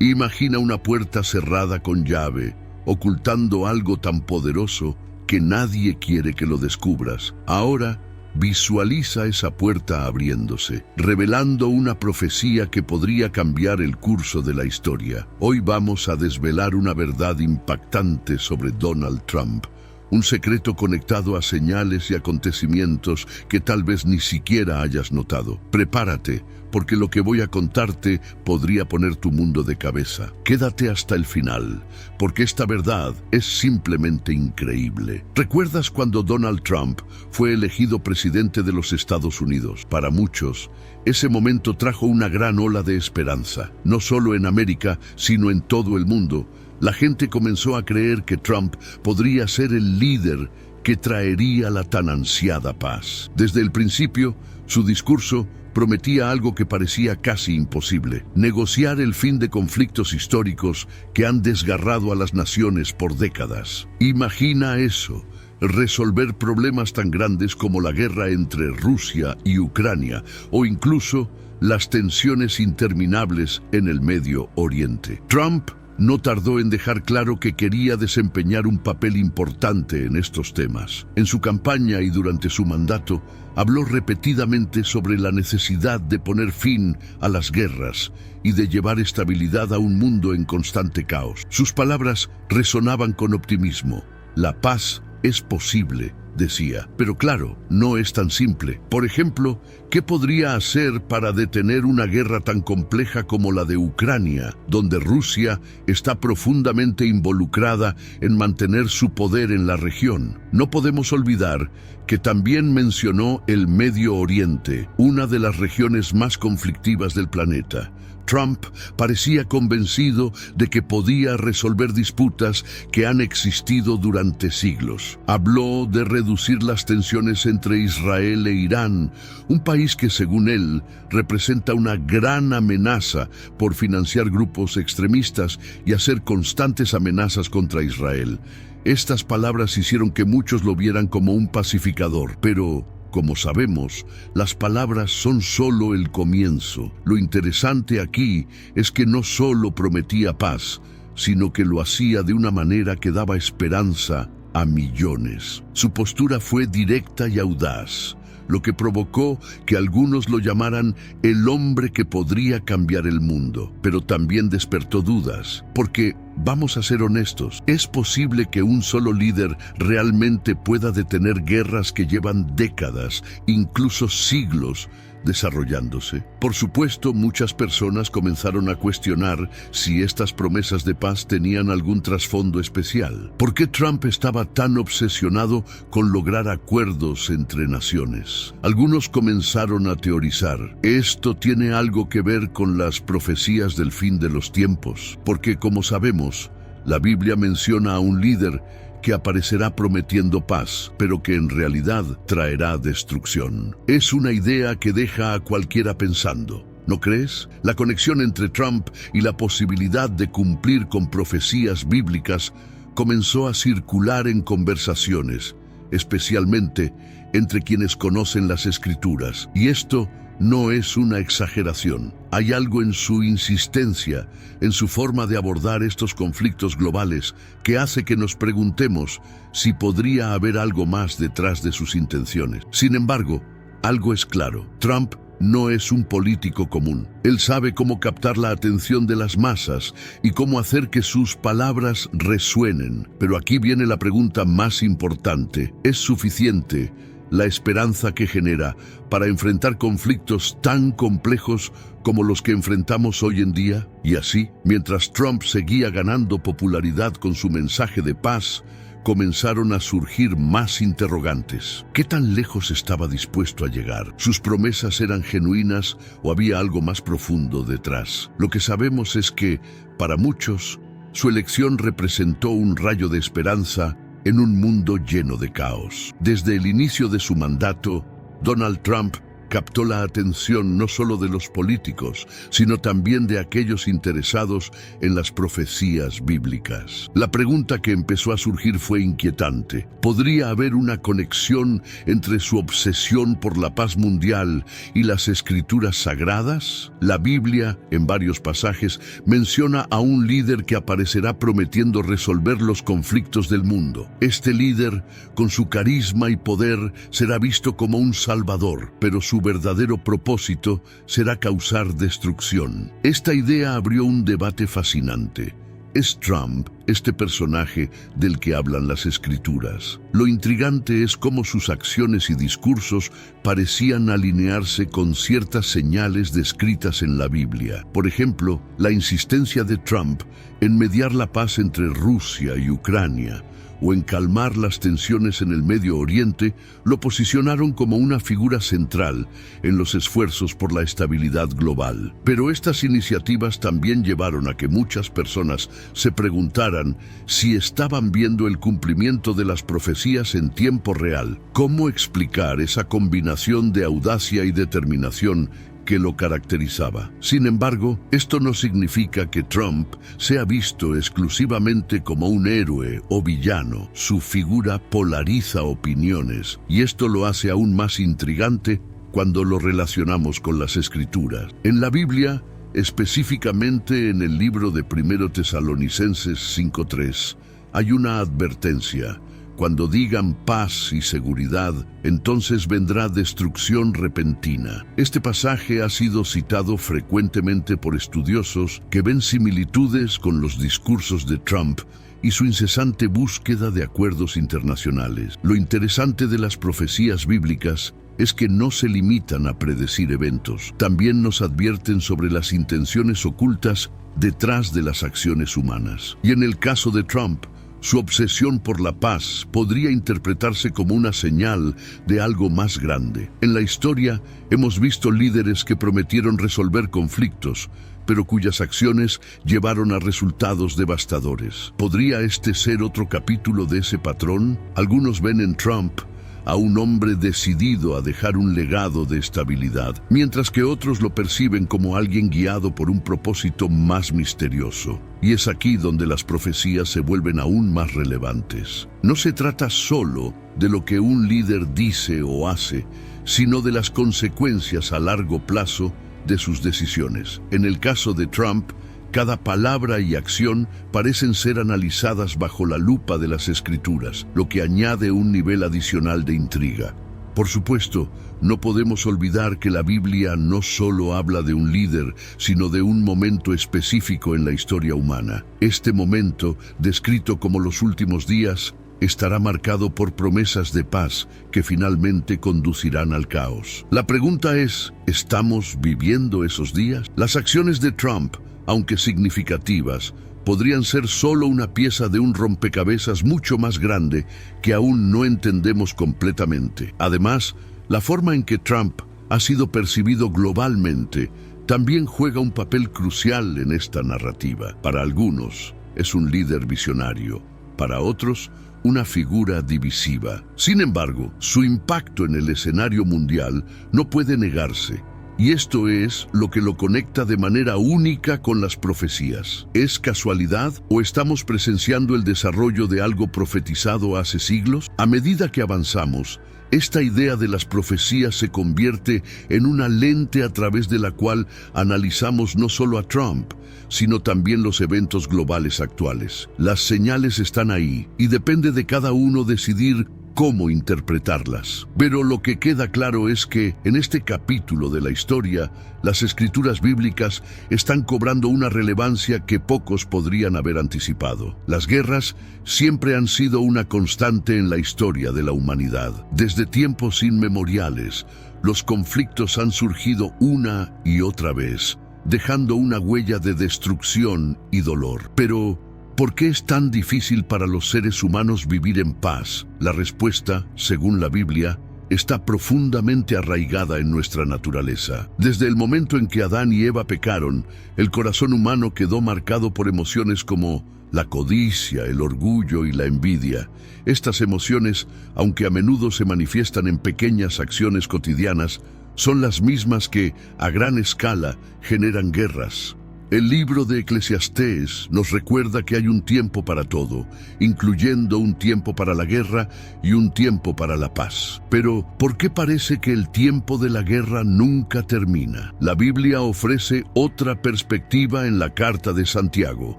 Imagina una puerta cerrada con llave, ocultando algo tan poderoso que nadie quiere que lo descubras. Ahora, visualiza esa puerta abriéndose, revelando una profecía que podría cambiar el curso de la historia. Hoy vamos a desvelar una verdad impactante sobre Donald Trump, un secreto conectado a señales y acontecimientos que tal vez ni siquiera hayas notado. Prepárate, porque lo que voy a contarte podría poner tu mundo de cabeza. Quédate hasta el final, porque esta verdad es simplemente increíble. ¿Recuerdas cuando Donald Trump fue elegido presidente de los Estados Unidos? Para muchos, ese momento trajo una gran ola de esperanza, no solo en América, sino en todo el mundo. La gente comenzó a creer que Trump podría ser el líder que traería la tan ansiada paz. Desde el principio, su discurso prometía algo que parecía casi imposible: negociar el fin de conflictos históricos que han desgarrado a las naciones por décadas. Imagina eso, resolver problemas tan grandes como la guerra entre Rusia y Ucrania, o incluso las tensiones interminables en el Medio Oriente. Trump no tardó en dejar claro que quería desempeñar un papel importante en estos temas. En su campaña y durante su mandato, habló repetidamente sobre la necesidad de poner fin a las guerras y de llevar estabilidad a un mundo en constante caos. Sus palabras resonaban con optimismo. La paz es posible, decía, pero claro, no es tan simple. Por ejemplo, ¿qué podría hacer para detener una guerra tan compleja como la de Ucrania, donde Rusia está profundamente involucrada en mantener su poder en la región? No podemos olvidar que también mencionó el Medio Oriente, una de las regiones más conflictivas del planeta. Trump parecía convencido de que podía resolver disputas que han existido durante siglos. Habló de reducir las tensiones entre Israel e Irán, un país que, según él, representa una gran amenaza por financiar grupos extremistas y hacer constantes amenazas contra Israel. Estas palabras hicieron que muchos lo vieran como un pacificador, pero como sabemos, las palabras son solo el comienzo. Lo interesante aquí es que no solo prometía paz, sino que lo hacía de una manera que daba esperanza a millones. Su postura fue directa y audaz, lo que provocó que algunos lo llamaran el hombre que podría cambiar el mundo. Pero también despertó dudas, porque, vamos a ser honestos, ¿es posible que un solo líder realmente pueda detener guerras que llevan décadas, incluso siglos, desarrollándose? Por supuesto, muchas personas comenzaron a cuestionar si estas promesas de paz tenían algún trasfondo especial. ¿Por qué Trump estaba tan obsesionado con lograr acuerdos entre naciones? Algunos comenzaron a teorizar: esto tiene algo que ver con las profecías del fin de los tiempos, porque, como sabemos, la Biblia menciona a un líder que aparecerá prometiendo paz, pero que en realidad traerá destrucción. Es una idea que deja a cualquiera pensando, ¿no crees? La conexión entre Trump y la posibilidad de cumplir con profecías bíblicas comenzó a circular en conversaciones, especialmente entre quienes conocen las Escrituras. Y esto no es una exageración. Hay algo en su insistencia, en su forma de abordar estos conflictos globales, que hace que nos preguntemos si podría haber algo más detrás de sus intenciones. Sin embargo, algo es claro: Trump no es un político común. Él sabe cómo captar la atención de las masas y cómo hacer que sus palabras resuenen. Pero aquí viene la pregunta más importante: ¿es suficiente la esperanza que genera para enfrentar conflictos tan complejos como los que enfrentamos hoy en día? Y así, mientras Trump seguía ganando popularidad con su mensaje de paz, comenzaron a surgir más interrogantes. ¿Qué tan lejos estaba dispuesto a llegar? ¿Sus promesas eran genuinas o había algo más profundo detrás? Lo que sabemos es que, para muchos, su elección representó un rayo de esperanza en un mundo lleno de caos. Desde el inicio de su mandato, Donald Trump captó la atención no solo de los políticos, sino también de aquellos interesados en las profecías bíblicas. La pregunta que empezó a surgir fue inquietante. ¿Podría haber una conexión entre su obsesión por la paz mundial y las escrituras sagradas? La Biblia, en varios pasajes, menciona a un líder que aparecerá prometiendo resolver los conflictos del mundo. Este líder, con su carisma y poder, será visto como un salvador, pero su verdadero propósito será causar destrucción. Esta idea abrió un debate fascinante. ¿Es Trump este personaje del que hablan las escrituras? Lo intrigante es cómo sus acciones y discursos parecían alinearse con ciertas señales descritas en la Biblia. Por ejemplo, la insistencia de Trump en mediar la paz entre Rusia y Ucrania, o en calmar las tensiones en el Medio Oriente, lo posicionaron como una figura central en los esfuerzos por la estabilidad global. Pero estas iniciativas también llevaron a que muchas personas se preguntaran si estaban viendo el cumplimiento de las profecías en tiempo real. ¿Cómo explicar esa combinación de audacia y determinación que lo caracterizaba? Sin embargo, esto no significa que Trump sea visto exclusivamente como un héroe o villano. Su figura polariza opiniones, y esto lo hace aún más intrigante cuando lo relacionamos con las Escrituras. En la Biblia, específicamente en el libro de 1 Tesalonicenses 5:3, hay una advertencia. Cuando digan paz y seguridad, entonces vendrá destrucción repentina. Este pasaje ha sido citado frecuentemente por estudiosos que ven similitudes con los discursos de Trump y su incesante búsqueda de acuerdos internacionales. Lo interesante de las profecías bíblicas es que no se limitan a predecir eventos. También nos advierten sobre las intenciones ocultas detrás de las acciones humanas. Y en el caso de Trump, su obsesión por la paz podría interpretarse como una señal de algo más grande. En la historia hemos visto líderes que prometieron resolver conflictos, pero cuyas acciones llevaron a resultados devastadores. ¿Podría este ser otro capítulo de ese patrón? Algunos ven en Trump a un hombre decidido a dejar un legado de estabilidad, mientras que otros lo perciben como alguien guiado por un propósito más misterioso. Y es aquí donde las profecías se vuelven aún más relevantes. No se trata solo de lo que un líder dice o hace, sino de las consecuencias a largo plazo de sus decisiones. En el caso de Trump, cada palabra y acción parecen ser analizadas bajo la lupa de las Escrituras, lo que añade un nivel adicional de intriga. Por supuesto, no podemos olvidar que la Biblia no solo habla de un líder, sino de un momento específico en la historia humana. Este momento, descrito como los últimos días, estará marcado por promesas de paz que finalmente conducirán al caos. La pregunta es, ¿estamos viviendo esos días? Las acciones de Trump, aunque significativas, podrían ser solo una pieza de un rompecabezas mucho más grande que aún no entendemos completamente. Además, la forma en que Trump ha sido percibido globalmente también juega un papel crucial en esta narrativa. Para algunos, es un líder visionario. Para otros, una figura divisiva. Sin embargo, su impacto en el escenario mundial no puede negarse. Y esto es lo que lo conecta de manera única con las profecías. ¿Es casualidad o estamos presenciando el desarrollo de algo profetizado hace siglos? A medida que avanzamos, esta idea de las profecías se convierte en una lente a través de la cual analizamos no solo a Trump, sino también los eventos globales actuales. Las señales están ahí y depende de cada uno decidir cómo interpretarlas. Pero lo que queda claro es que, en este capítulo de la historia, las escrituras bíblicas están cobrando una relevancia que pocos podrían haber anticipado. Las guerras siempre han sido una constante en la historia de la humanidad. Desde tiempos inmemoriales, los conflictos han surgido una y otra vez, dejando una huella de destrucción y dolor. Pero, ¿por qué es tan difícil para los seres humanos vivir en paz? La respuesta, según la Biblia, está profundamente arraigada en nuestra naturaleza. Desde el momento en que Adán y Eva pecaron, el corazón humano quedó marcado por emociones como la codicia, el orgullo y la envidia. Estas emociones, aunque a menudo se manifiestan en pequeñas acciones cotidianas, son las mismas que, a gran escala, generan guerras. El libro de Eclesiastés nos recuerda que hay un tiempo para todo, incluyendo un tiempo para la guerra y un tiempo para la paz. Pero, ¿por qué parece que el tiempo de la guerra nunca termina? La Biblia ofrece otra perspectiva en la Carta de Santiago,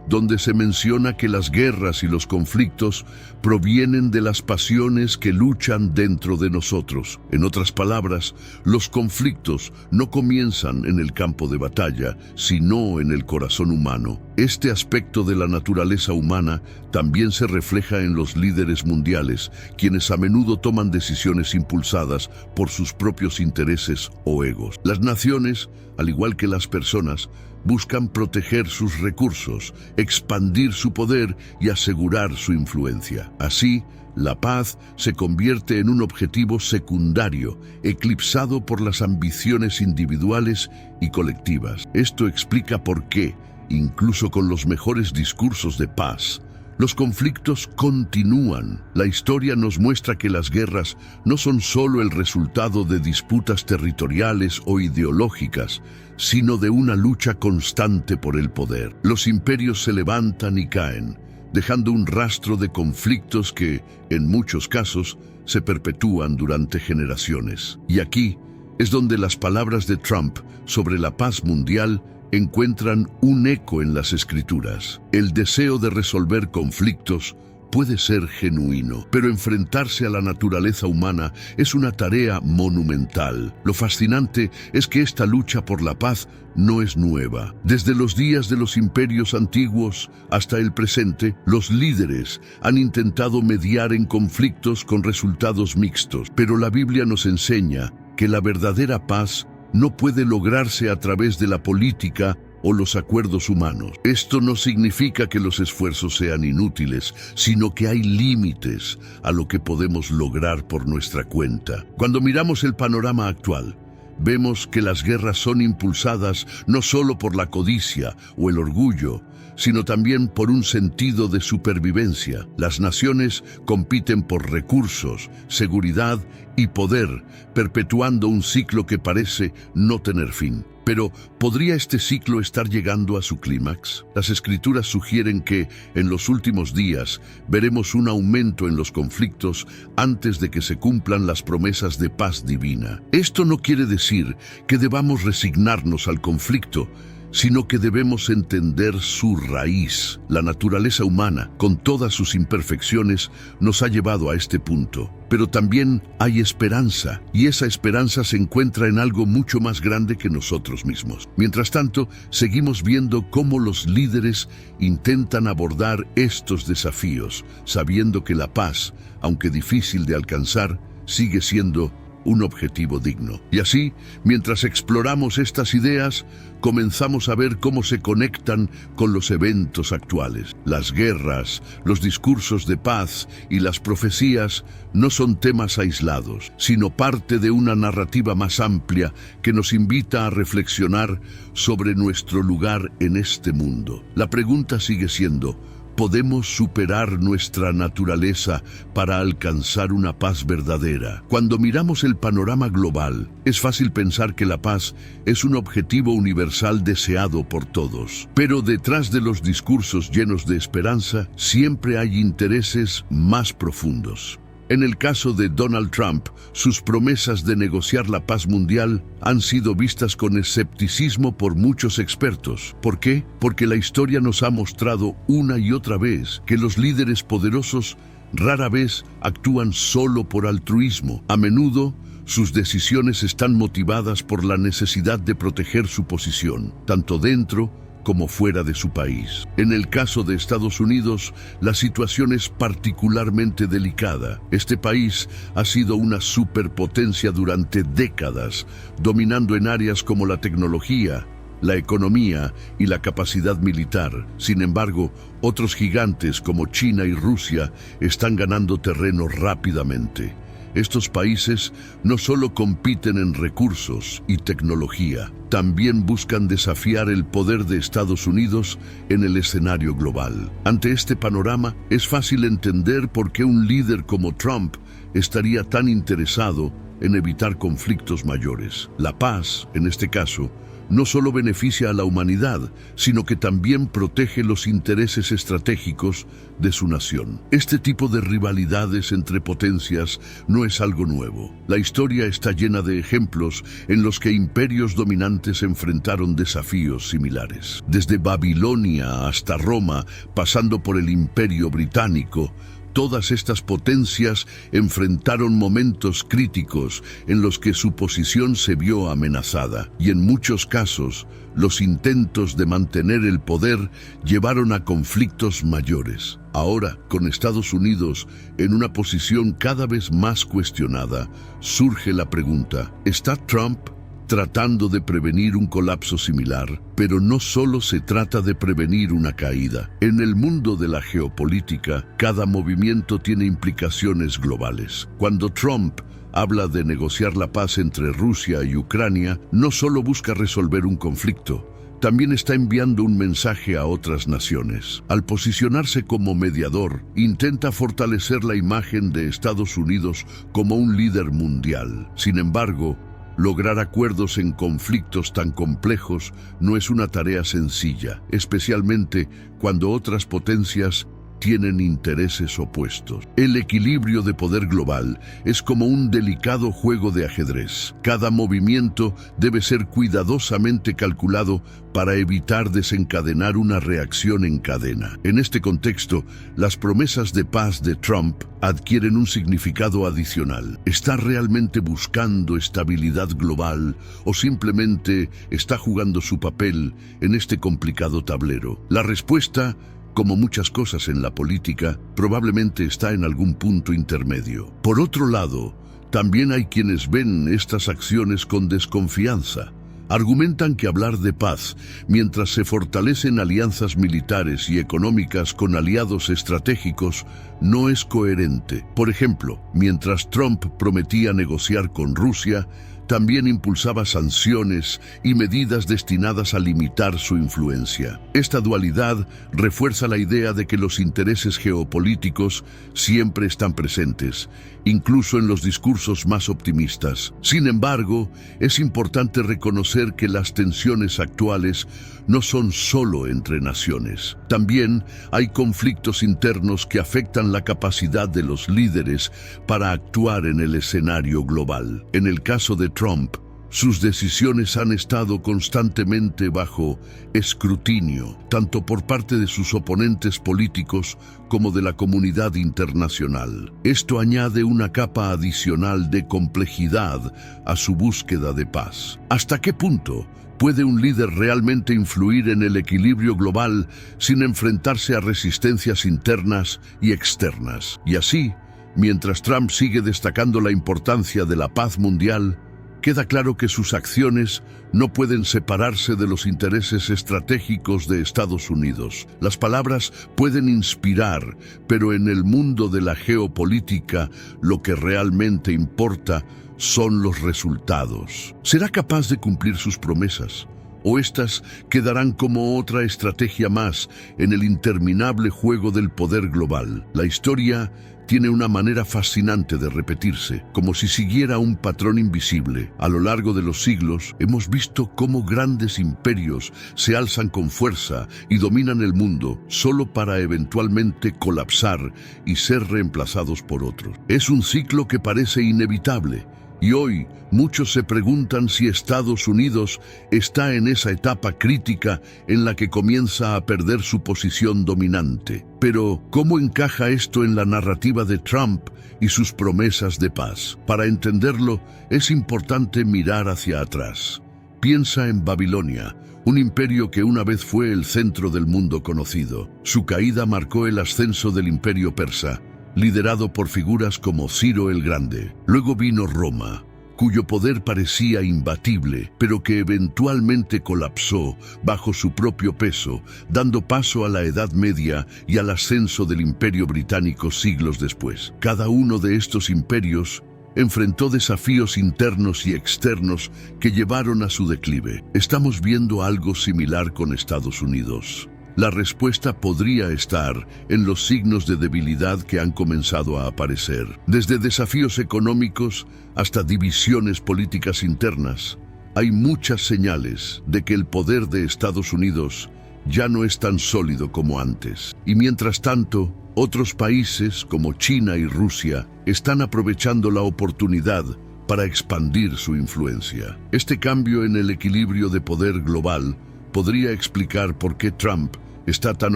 donde se menciona que las guerras y los conflictos provienen de las pasiones que luchan dentro de nosotros. En otras palabras, los conflictos no comienzan en el campo de batalla, sino en el corazón humano. Este aspecto de la naturaleza humana también se refleja en los líderes mundiales, quienes a menudo toman decisiones impulsadas por sus propios intereses o egos. Las naciones, al igual que las personas, buscan proteger sus recursos, expandir su poder y asegurar su influencia. Así, la paz se convierte en un objetivo secundario, eclipsado por las ambiciones individuales y colectivas. Esto explica por qué, incluso con los mejores discursos de paz, los conflictos continúan. La historia nos muestra que las guerras no son solo el resultado de disputas territoriales o ideológicas, sino de una lucha constante por el poder. Los imperios se levantan y caen, dejando un rastro de conflictos que, en muchos casos, se perpetúan durante generaciones. Y aquí es donde las palabras de Trump sobre la paz mundial encuentran un eco en las Escrituras. El deseo de resolver conflictos puede ser genuino, pero enfrentarse a la naturaleza humana es una tarea monumental. Lo fascinante es que esta lucha por la paz no es nueva. Desde los días de los imperios antiguos hasta el presente, los líderes han intentado mediar en conflictos con resultados mixtos, pero la Biblia nos enseña que la verdadera paz no puede lograrse a través de la política o los acuerdos humanos. Esto no significa que los esfuerzos sean inútiles, sino que hay límites a lo que podemos lograr por nuestra cuenta. Cuando miramos el panorama actual, vemos que las guerras son impulsadas no solo por la codicia o el orgullo, sino también por un sentido de supervivencia. Las naciones compiten por recursos, seguridad y poder, perpetuando un ciclo que parece no tener fin. Pero, ¿podría este ciclo estar llegando a su clímax? Las Escrituras sugieren que, en los últimos días, veremos un aumento en los conflictos antes de que se cumplan las promesas de paz divina. Esto no quiere decir que debamos resignarnos al conflicto, sino que debemos entender su raíz. La naturaleza humana, con todas sus imperfecciones, nos ha llevado a este punto. Pero también hay esperanza, y esa esperanza se encuentra en algo mucho más grande que nosotros mismos. Mientras tanto, seguimos viendo cómo los líderes intentan abordar estos desafíos, sabiendo que la paz, aunque difícil de alcanzar, sigue siendo un objetivo digno. Y así, mientras exploramos estas ideas, comenzamos a ver cómo se conectan con los eventos actuales. Las guerras, los discursos de paz y las profecías no son temas aislados, sino parte de una narrativa más amplia que nos invita a reflexionar sobre nuestro lugar en este mundo. La pregunta sigue siendo: ¿podemos superar nuestra naturaleza para alcanzar una paz verdadera? Cuando miramos el panorama global, es fácil pensar que la paz es un objetivo universal deseado por todos. Pero detrás de los discursos llenos de esperanza, siempre hay intereses más profundos. En el caso de Donald Trump, sus promesas de negociar la paz mundial han sido vistas con escepticismo por muchos expertos. ¿Por qué? Porque la historia nos ha mostrado una y otra vez que los líderes poderosos rara vez actúan solo por altruismo. A menudo, sus decisiones están motivadas por la necesidad de proteger su posición, tanto dentro como fuera de su país. En el caso de Estados Unidos, la situación es particularmente delicada. Este país ha sido una superpotencia durante décadas, dominando en áreas como la tecnología, la economía y la capacidad militar. Sin embargo, otros gigantes como China y Rusia están ganando terreno rápidamente. Estos países no solo compiten en recursos y tecnología, también buscan desafiar el poder de Estados Unidos en el escenario global. Ante este panorama, es fácil entender por qué un líder como Trump estaría tan interesado en evitar conflictos mayores. La paz, en este caso, no solo beneficia a la humanidad, sino que también protege los intereses estratégicos de su nación. Este tipo de rivalidades entre potencias no es algo nuevo. La historia está llena de ejemplos en los que imperios dominantes enfrentaron desafíos similares. Desde Babilonia hasta Roma, pasando por el Imperio Británico, todas estas potencias enfrentaron momentos críticos en los que su posición se vio amenazada, y en muchos casos, los intentos de mantener el poder llevaron a conflictos mayores. Ahora, con Estados Unidos en una posición cada vez más cuestionada, surge la pregunta: ¿está Trump tratando de prevenir un colapso similar? Pero no solo se trata de prevenir una caída. En el mundo de la geopolítica, cada movimiento tiene implicaciones globales. Cuando Trump habla de negociar la paz entre Rusia y Ucrania, no solo busca resolver un conflicto, también está enviando un mensaje a otras naciones. Al posicionarse como mediador, intenta fortalecer la imagen de Estados Unidos como un líder mundial. Sin embargo, lograr acuerdos en conflictos tan complejos no es una tarea sencilla, especialmente cuando otras potencias tienen intereses opuestos. El equilibrio de poder global es como un delicado juego de ajedrez. Cada movimiento debe ser cuidadosamente calculado para evitar desencadenar una reacción en cadena. En este contexto, las promesas de paz de Trump adquieren un significado adicional. ¿Está realmente buscando estabilidad global o simplemente está jugando su papel en este complicado tablero? La respuesta, como muchas cosas en la política, probablemente está en algún punto intermedio. Por otro lado, también hay quienes ven estas acciones con desconfianza. Argumentan que hablar de paz, mientras se fortalecen alianzas militares y económicas con aliados estratégicos, no es coherente. Por ejemplo, mientras Trump prometía negociar con Rusia, también impulsaba sanciones y medidas destinadas a limitar su influencia. Esta dualidad refuerza la idea de que los intereses geopolíticos siempre están presentes, incluso en los discursos más optimistas. Sin embargo, es importante reconocer que las tensiones actuales no son solo entre naciones. También hay conflictos internos que afectan la capacidad de los líderes para actuar en el escenario global. En el caso de Trump, sus decisiones han estado constantemente bajo escrutinio, tanto por parte de sus oponentes políticos como de la comunidad internacional. Esto añade una capa adicional de complejidad a su búsqueda de paz. ¿Hasta qué punto puede un líder realmente influir en el equilibrio global sin enfrentarse a resistencias internas y externas? Y así, mientras Trump sigue destacando la importancia de la paz mundial, queda claro que sus acciones no pueden separarse de los intereses estratégicos de Estados Unidos. Las palabras pueden inspirar, pero en el mundo de la geopolítica lo que realmente importa son los resultados. ¿Será capaz de cumplir sus promesas? ¿O estas quedarán como otra estrategia más en el interminable juego del poder global? La historia tiene una manera fascinante de repetirse, como si siguiera un patrón invisible. A lo largo de los siglos, hemos visto cómo grandes imperios se alzan con fuerza y dominan el mundo, solo para eventualmente colapsar y ser reemplazados por otros. Es un ciclo que parece inevitable, y hoy muchos se preguntan si Estados Unidos está en esa etapa crítica en la que comienza a perder su posición dominante. Pero, ¿cómo encaja esto en la narrativa de Trump y sus promesas de paz? Para entenderlo, es importante mirar hacia atrás. Piensa en Babilonia, un imperio que una vez fue el centro del mundo conocido. Su caída marcó el ascenso del imperio persa, liderado por figuras como Ciro el Grande. Luego vino Roma, cuyo poder parecía imbatible, pero que eventualmente colapsó bajo su propio peso, dando paso a la Edad Media y al ascenso del Imperio Británico siglos después. Cada uno de estos imperios enfrentó desafíos internos y externos que llevaron a su declive. Estamos viendo algo similar con Estados Unidos. La respuesta podría estar en los signos de debilidad que han comenzado a aparecer. Desde desafíos económicos hasta divisiones políticas internas, hay muchas señales de que el poder de Estados Unidos ya no es tan sólido como antes. Y mientras tanto, otros países como China y Rusia están aprovechando la oportunidad para expandir su influencia. Este cambio en el equilibrio de poder global podría explicar por qué Trump está tan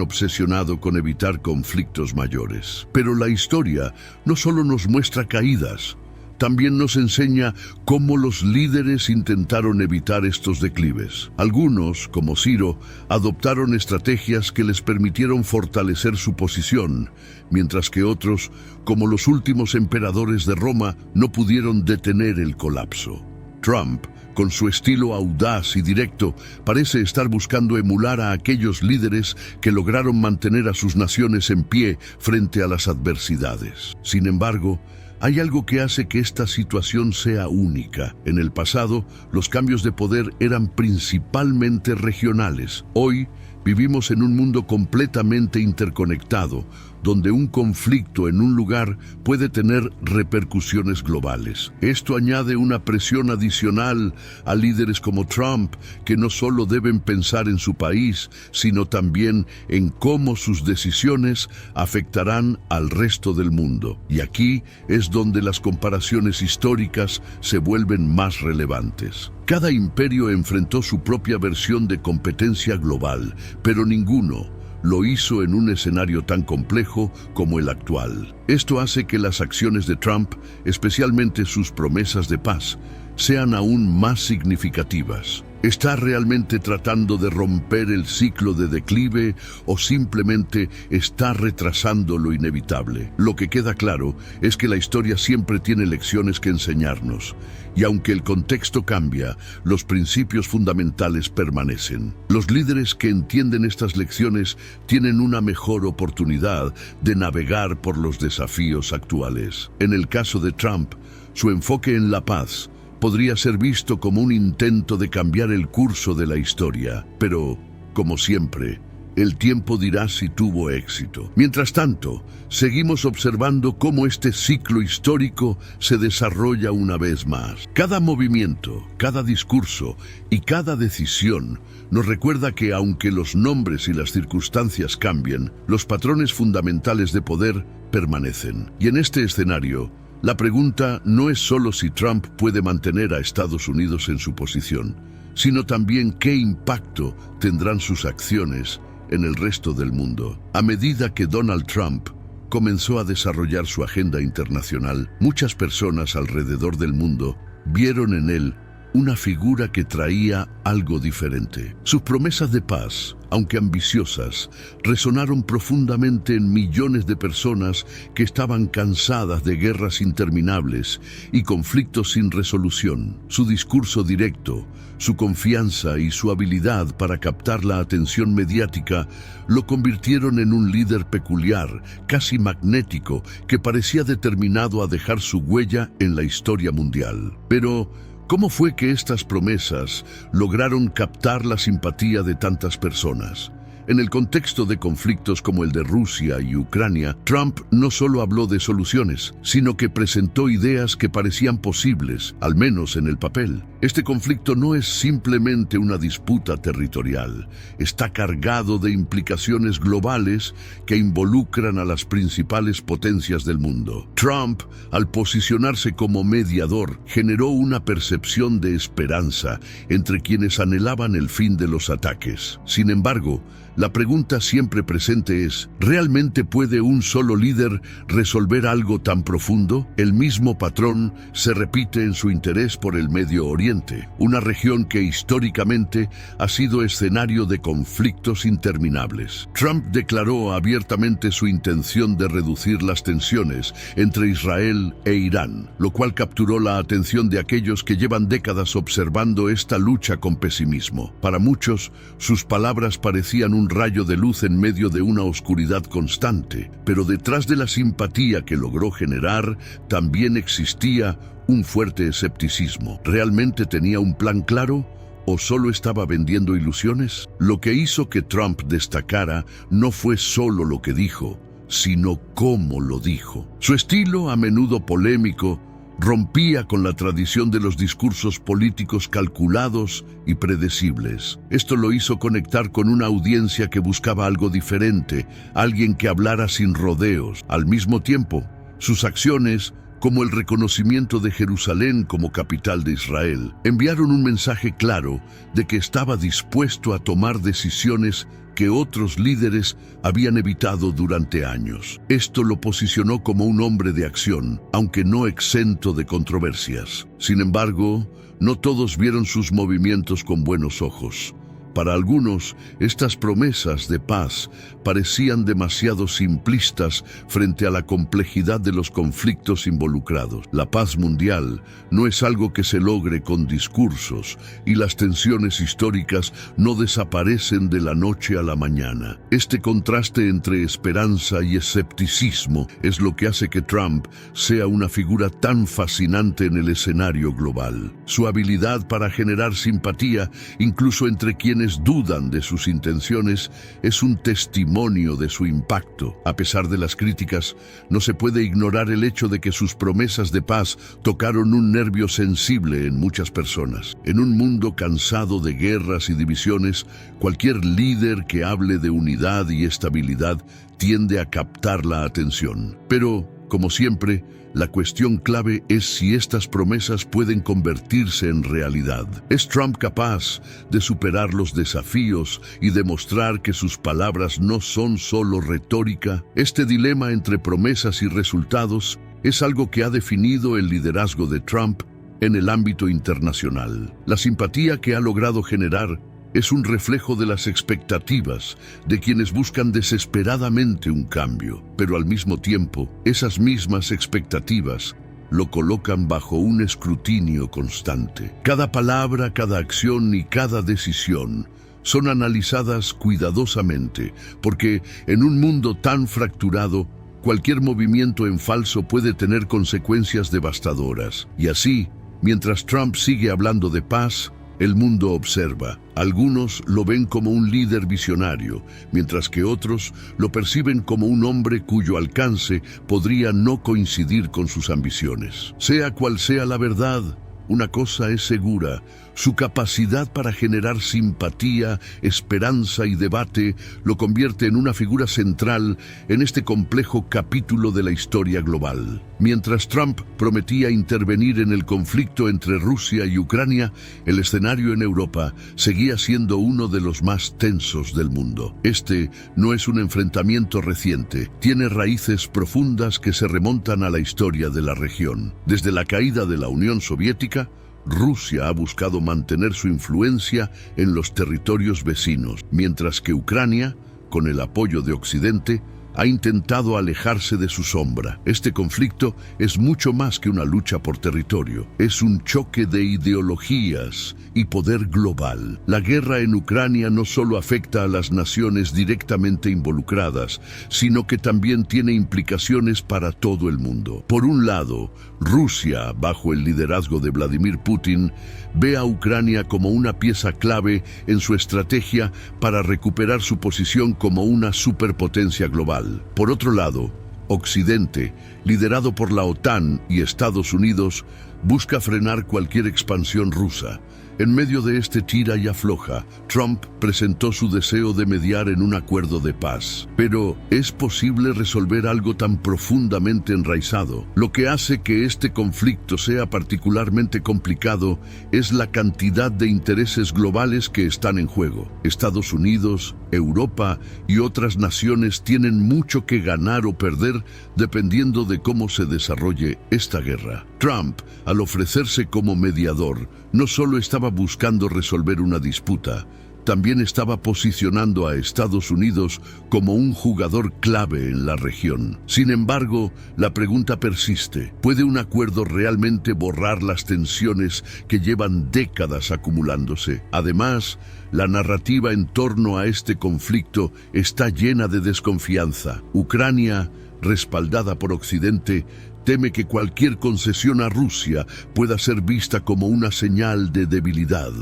obsesionado con evitar conflictos mayores. Pero la historia no solo nos muestra caídas, también nos enseña cómo los líderes intentaron evitar estos declives. Algunos, como Ciro, adoptaron estrategias que les permitieron fortalecer su posición, mientras que otros, como los últimos emperadores de Roma, no pudieron detener el colapso. Trump, con su estilo audaz y directo, parece estar buscando emular a aquellos líderes que lograron mantener a sus naciones en pie frente a las adversidades. Sin embargo, hay algo que hace que esta situación sea única. En el pasado, los cambios de poder eran principalmente regionales. Hoy, vivimos en un mundo completamente interconectado, donde un conflicto en un lugar puede tener repercusiones globales. Esto añade una presión adicional a líderes como Trump, que no solo deben pensar en su país, sino también en cómo sus decisiones afectarán al resto del mundo. Y aquí es donde las comparaciones históricas se vuelven más relevantes. Cada imperio enfrentó su propia versión de competencia global, pero ninguno lo hizo en un escenario tan complejo como el actual. Esto hace que las acciones de Trump, especialmente sus promesas de paz, sean aún más significativas. ¿Está realmente tratando de romper el ciclo de declive o simplemente está retrasando lo inevitable? Lo que queda claro es que la historia siempre tiene lecciones que enseñarnos, y aunque el contexto cambia, los principios fundamentales permanecen. Los líderes que entienden estas lecciones tienen una mejor oportunidad de navegar por los desafíos actuales. En el caso de Trump, su enfoque en la paz podría ser visto como un intento de cambiar el curso de la historia, pero, como siempre, el tiempo dirá si tuvo éxito. Mientras tanto, seguimos observando cómo este ciclo histórico se desarrolla una vez más. Cada movimiento, cada discurso y cada decisión nos recuerda que aunque los nombres y las circunstancias cambien, los patrones fundamentales de poder permanecen. Y en este escenario, la pregunta no es solo si Trump puede mantener a Estados Unidos en su posición, sino también qué impacto tendrán sus acciones en el resto del mundo. A medida que Donald Trump comenzó a desarrollar su agenda internacional, muchas personas alrededor del mundo vieron en él una figura que traía algo diferente. Sus promesas de paz, aunque ambiciosas, resonaron profundamente en millones de personas que estaban cansadas de guerras interminables y conflictos sin resolución. Su discurso directo, su confianza y su habilidad para captar la atención mediática lo convirtieron en un líder peculiar, casi magnético, que parecía determinado a dejar su huella en la historia mundial. Pero ¿cómo fue que estas promesas lograron captar la simpatía de tantas personas? En el contexto de conflictos como el de Rusia y Ucrania, Trump no solo habló de soluciones, sino que presentó ideas que parecían posibles, al menos en el papel. Este conflicto no es simplemente una disputa territorial, está cargado de implicaciones globales que involucran a las principales potencias del mundo. Trump, al posicionarse como mediador, generó una percepción de esperanza entre quienes anhelaban el fin de los ataques. Sin embargo, la pregunta siempre presente es, ¿realmente puede un solo líder resolver algo tan profundo? El mismo patrón se repite en su interés por el Medio Oriente, una región que históricamente ha sido escenario de conflictos interminables. Trump declaró abiertamente su intención de reducir las tensiones entre Israel e Irán, lo cual capturó la atención de aquellos que llevan décadas observando esta lucha con pesimismo. Para muchos, sus palabras parecían un rayo de luz en medio de una oscuridad constante, pero detrás de la simpatía que logró generar, también existía un fuerte escepticismo. ¿Realmente tenía un plan claro? ¿O solo estaba vendiendo ilusiones? Lo que hizo que Trump destacara no fue solo lo que dijo, sino cómo lo dijo. Su estilo, a menudo polémico, rompía con la tradición de los discursos políticos calculados y predecibles. Esto lo hizo conectar con una audiencia que buscaba algo diferente, alguien que hablara sin rodeos. Al mismo tiempo, sus acciones, como el reconocimiento de Jerusalén como capital de Israel, enviaron un mensaje claro de que estaba dispuesto a tomar decisiones que otros líderes habían evitado durante años. Esto lo posicionó como un hombre de acción, aunque no exento de controversias. Sin embargo, no todos vieron sus movimientos con buenos ojos. Para algunos, estas promesas de paz parecían demasiado simplistas frente a la complejidad de los conflictos involucrados. La paz mundial no es algo que se logre con discursos, y las tensiones históricas no desaparecen de la noche a la mañana. Este contraste entre esperanza y escepticismo es lo que hace que Trump sea una figura tan fascinante en el escenario global. Su habilidad para generar simpatía, incluso entre quienes dudan de sus intenciones, es un testimonio de su impacto. A pesar de las críticas, no se puede ignorar el hecho de que sus promesas de paz tocaron un nervio sensible en muchas personas. En un mundo cansado de guerras y divisiones, cualquier líder que hable de unidad y estabilidad tiende a captar la atención. Pero, como siempre, la cuestión clave es si estas promesas pueden convertirse en realidad. ¿Es Trump capaz de superar los desafíos y demostrar que sus palabras no son solo retórica? Este dilema entre promesas y resultados es algo que ha definido el liderazgo de Trump en el ámbito internacional. La simpatía que ha logrado generar es un reflejo de las expectativas de quienes buscan desesperadamente un cambio, pero al mismo tiempo, esas mismas expectativas lo colocan bajo un escrutinio constante. Cada palabra, cada acción y cada decisión son analizadas cuidadosamente, porque en un mundo tan fracturado, cualquier movimiento en falso puede tener consecuencias devastadoras. Y así, mientras Trump sigue hablando de paz, el mundo observa. Algunos lo ven como un líder visionario, mientras que otros lo perciben como un hombre cuyo alcance podría no coincidir con sus ambiciones. Sea cual sea la verdad, una cosa es segura: su capacidad para generar simpatía, esperanza y debate lo convierte en una figura central en este complejo capítulo de la historia global. Mientras Trump prometía intervenir en el conflicto entre Rusia y Ucrania, el escenario en Europa seguía siendo uno de los más tensos del mundo. Este no es un enfrentamiento reciente, tiene raíces profundas que se remontan a la historia de la región. Desde la caída de la Unión Soviética, Rusia ha buscado mantener su influencia en los territorios vecinos, mientras que Ucrania, con el apoyo de Occidente, ha intentado alejarse de su sombra. Este conflicto es mucho más que una lucha por territorio. Es un choque de ideologías y poder global. La guerra en Ucrania no solo afecta a las naciones directamente involucradas, sino que también tiene implicaciones para todo el mundo. Por un lado, Rusia, bajo el liderazgo de Vladimir Putin, ve a Ucrania como una pieza clave en su estrategia para recuperar su posición como una superpotencia global. Por otro lado, Occidente, liderado por la OTAN y Estados Unidos, busca frenar cualquier expansión rusa. En medio de este tira y afloja, Trump presentó su deseo de mediar en un acuerdo de paz. Pero, ¿es posible resolver algo tan profundamente enraizado? Lo que hace que este conflicto sea particularmente complicado es la cantidad de intereses globales que están en juego. Estados Unidos, Europa y otras naciones tienen mucho que ganar o perder dependiendo de cómo se desarrolle esta guerra. Trump, al ofrecerse como mediador, no solo estaba buscando resolver una disputa, también estaba posicionando a Estados Unidos como un jugador clave en la región. Sin embargo, la pregunta persiste: ¿puede un acuerdo realmente borrar las tensiones que llevan décadas acumulándose? Además, la narrativa en torno a este conflicto está llena de desconfianza. Ucrania, respaldada por Occidente, teme que cualquier concesión a Rusia pueda ser vista como una señal de debilidad,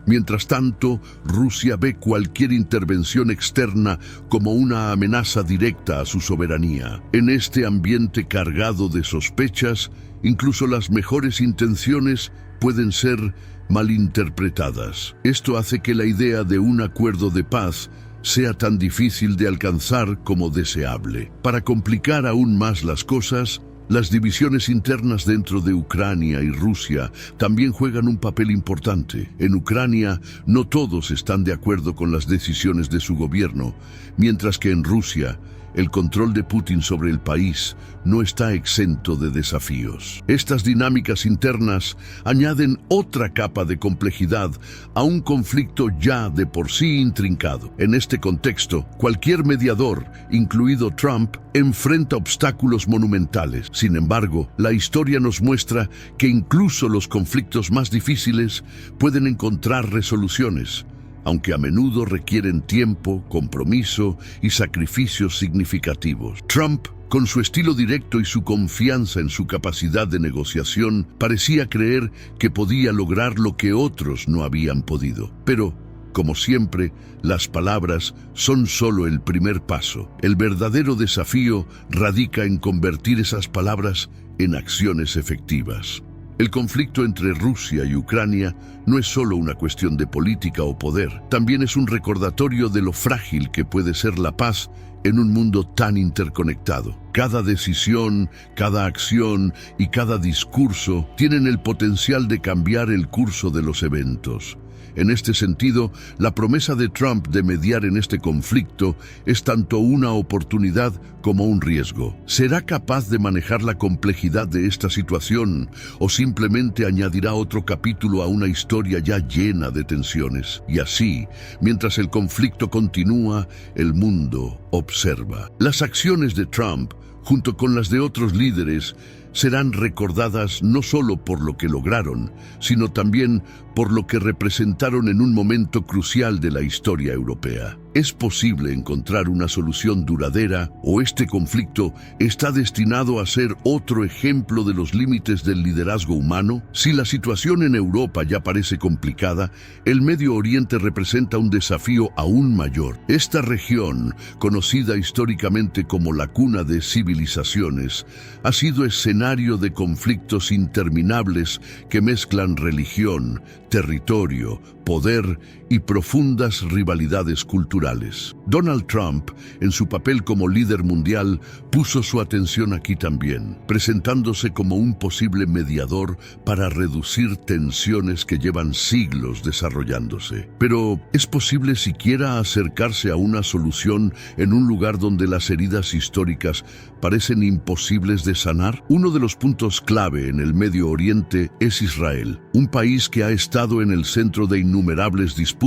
Mientras tanto, Rusia ve cualquier intervención externa como una amenaza directa a su soberanía. En este ambiente cargado de sospechas, incluso las mejores intenciones pueden ser malinterpretadas. Esto hace que la idea de un acuerdo de paz sea tan difícil de alcanzar como deseable. Para complicar aún más las cosas, las divisiones internas dentro de Ucrania y Rusia también juegan un papel importante. En Ucrania, no todos están de acuerdo con las decisiones de su gobierno, mientras que en Rusia, el control de Putin sobre el país no está exento de desafíos. Estas dinámicas internas añaden otra capa de complejidad a un conflicto ya de por sí intrincado. En este contexto, cualquier mediador, incluido Trump, enfrenta obstáculos monumentales. Sin embargo, la historia nos muestra que incluso los conflictos más difíciles pueden encontrar resoluciones, aunque a menudo requieren tiempo, compromiso y sacrificios significativos. Trump, con su estilo directo y su confianza en su capacidad de negociación, parecía creer que podía lograr lo que otros no habían podido. Pero, como siempre, las palabras son solo el primer paso. El verdadero desafío radica en convertir esas palabras en acciones efectivas. El conflicto entre Rusia y Ucrania no es solo una cuestión de política o poder, también es un recordatorio de lo frágil que puede ser la paz en un mundo tan interconectado. Cada decisión, cada acción y cada discurso tienen el potencial de cambiar el curso de los eventos. En este sentido, la promesa de Trump de mediar en este conflicto es tanto una oportunidad como un riesgo. ¿Será capaz de manejar la complejidad de esta situación o simplemente añadirá otro capítulo a una historia ya llena de tensiones? Y así, mientras el conflicto continúa, el mundo observa. Las acciones de Trump, junto con las de otros líderes, serán recordadas no solo por lo que lograron, sino también por lo que representaron en un momento crucial de la historia europea. ¿Es posible encontrar una solución duradera o este conflicto está destinado a ser otro ejemplo de los límites del liderazgo humano? Si la situación en Europa ya parece complicada, el Medio Oriente representa un desafío aún mayor. Esta región, conocida históricamente como la cuna de civilizaciones, ha sido escenario de conflictos interminables que mezclan religión, territorio, poder y profundas rivalidades culturales. Donald Trump, en su papel como líder mundial, puso su atención aquí también, presentándose como un posible mediador para reducir tensiones que llevan siglos desarrollándose. Pero, ¿es posible siquiera acercarse a una solución en un lugar donde las heridas históricas parecen imposibles de sanar? Uno de los puntos clave en el Medio Oriente es Israel, un país que ha estado en el centro de innumerables disputas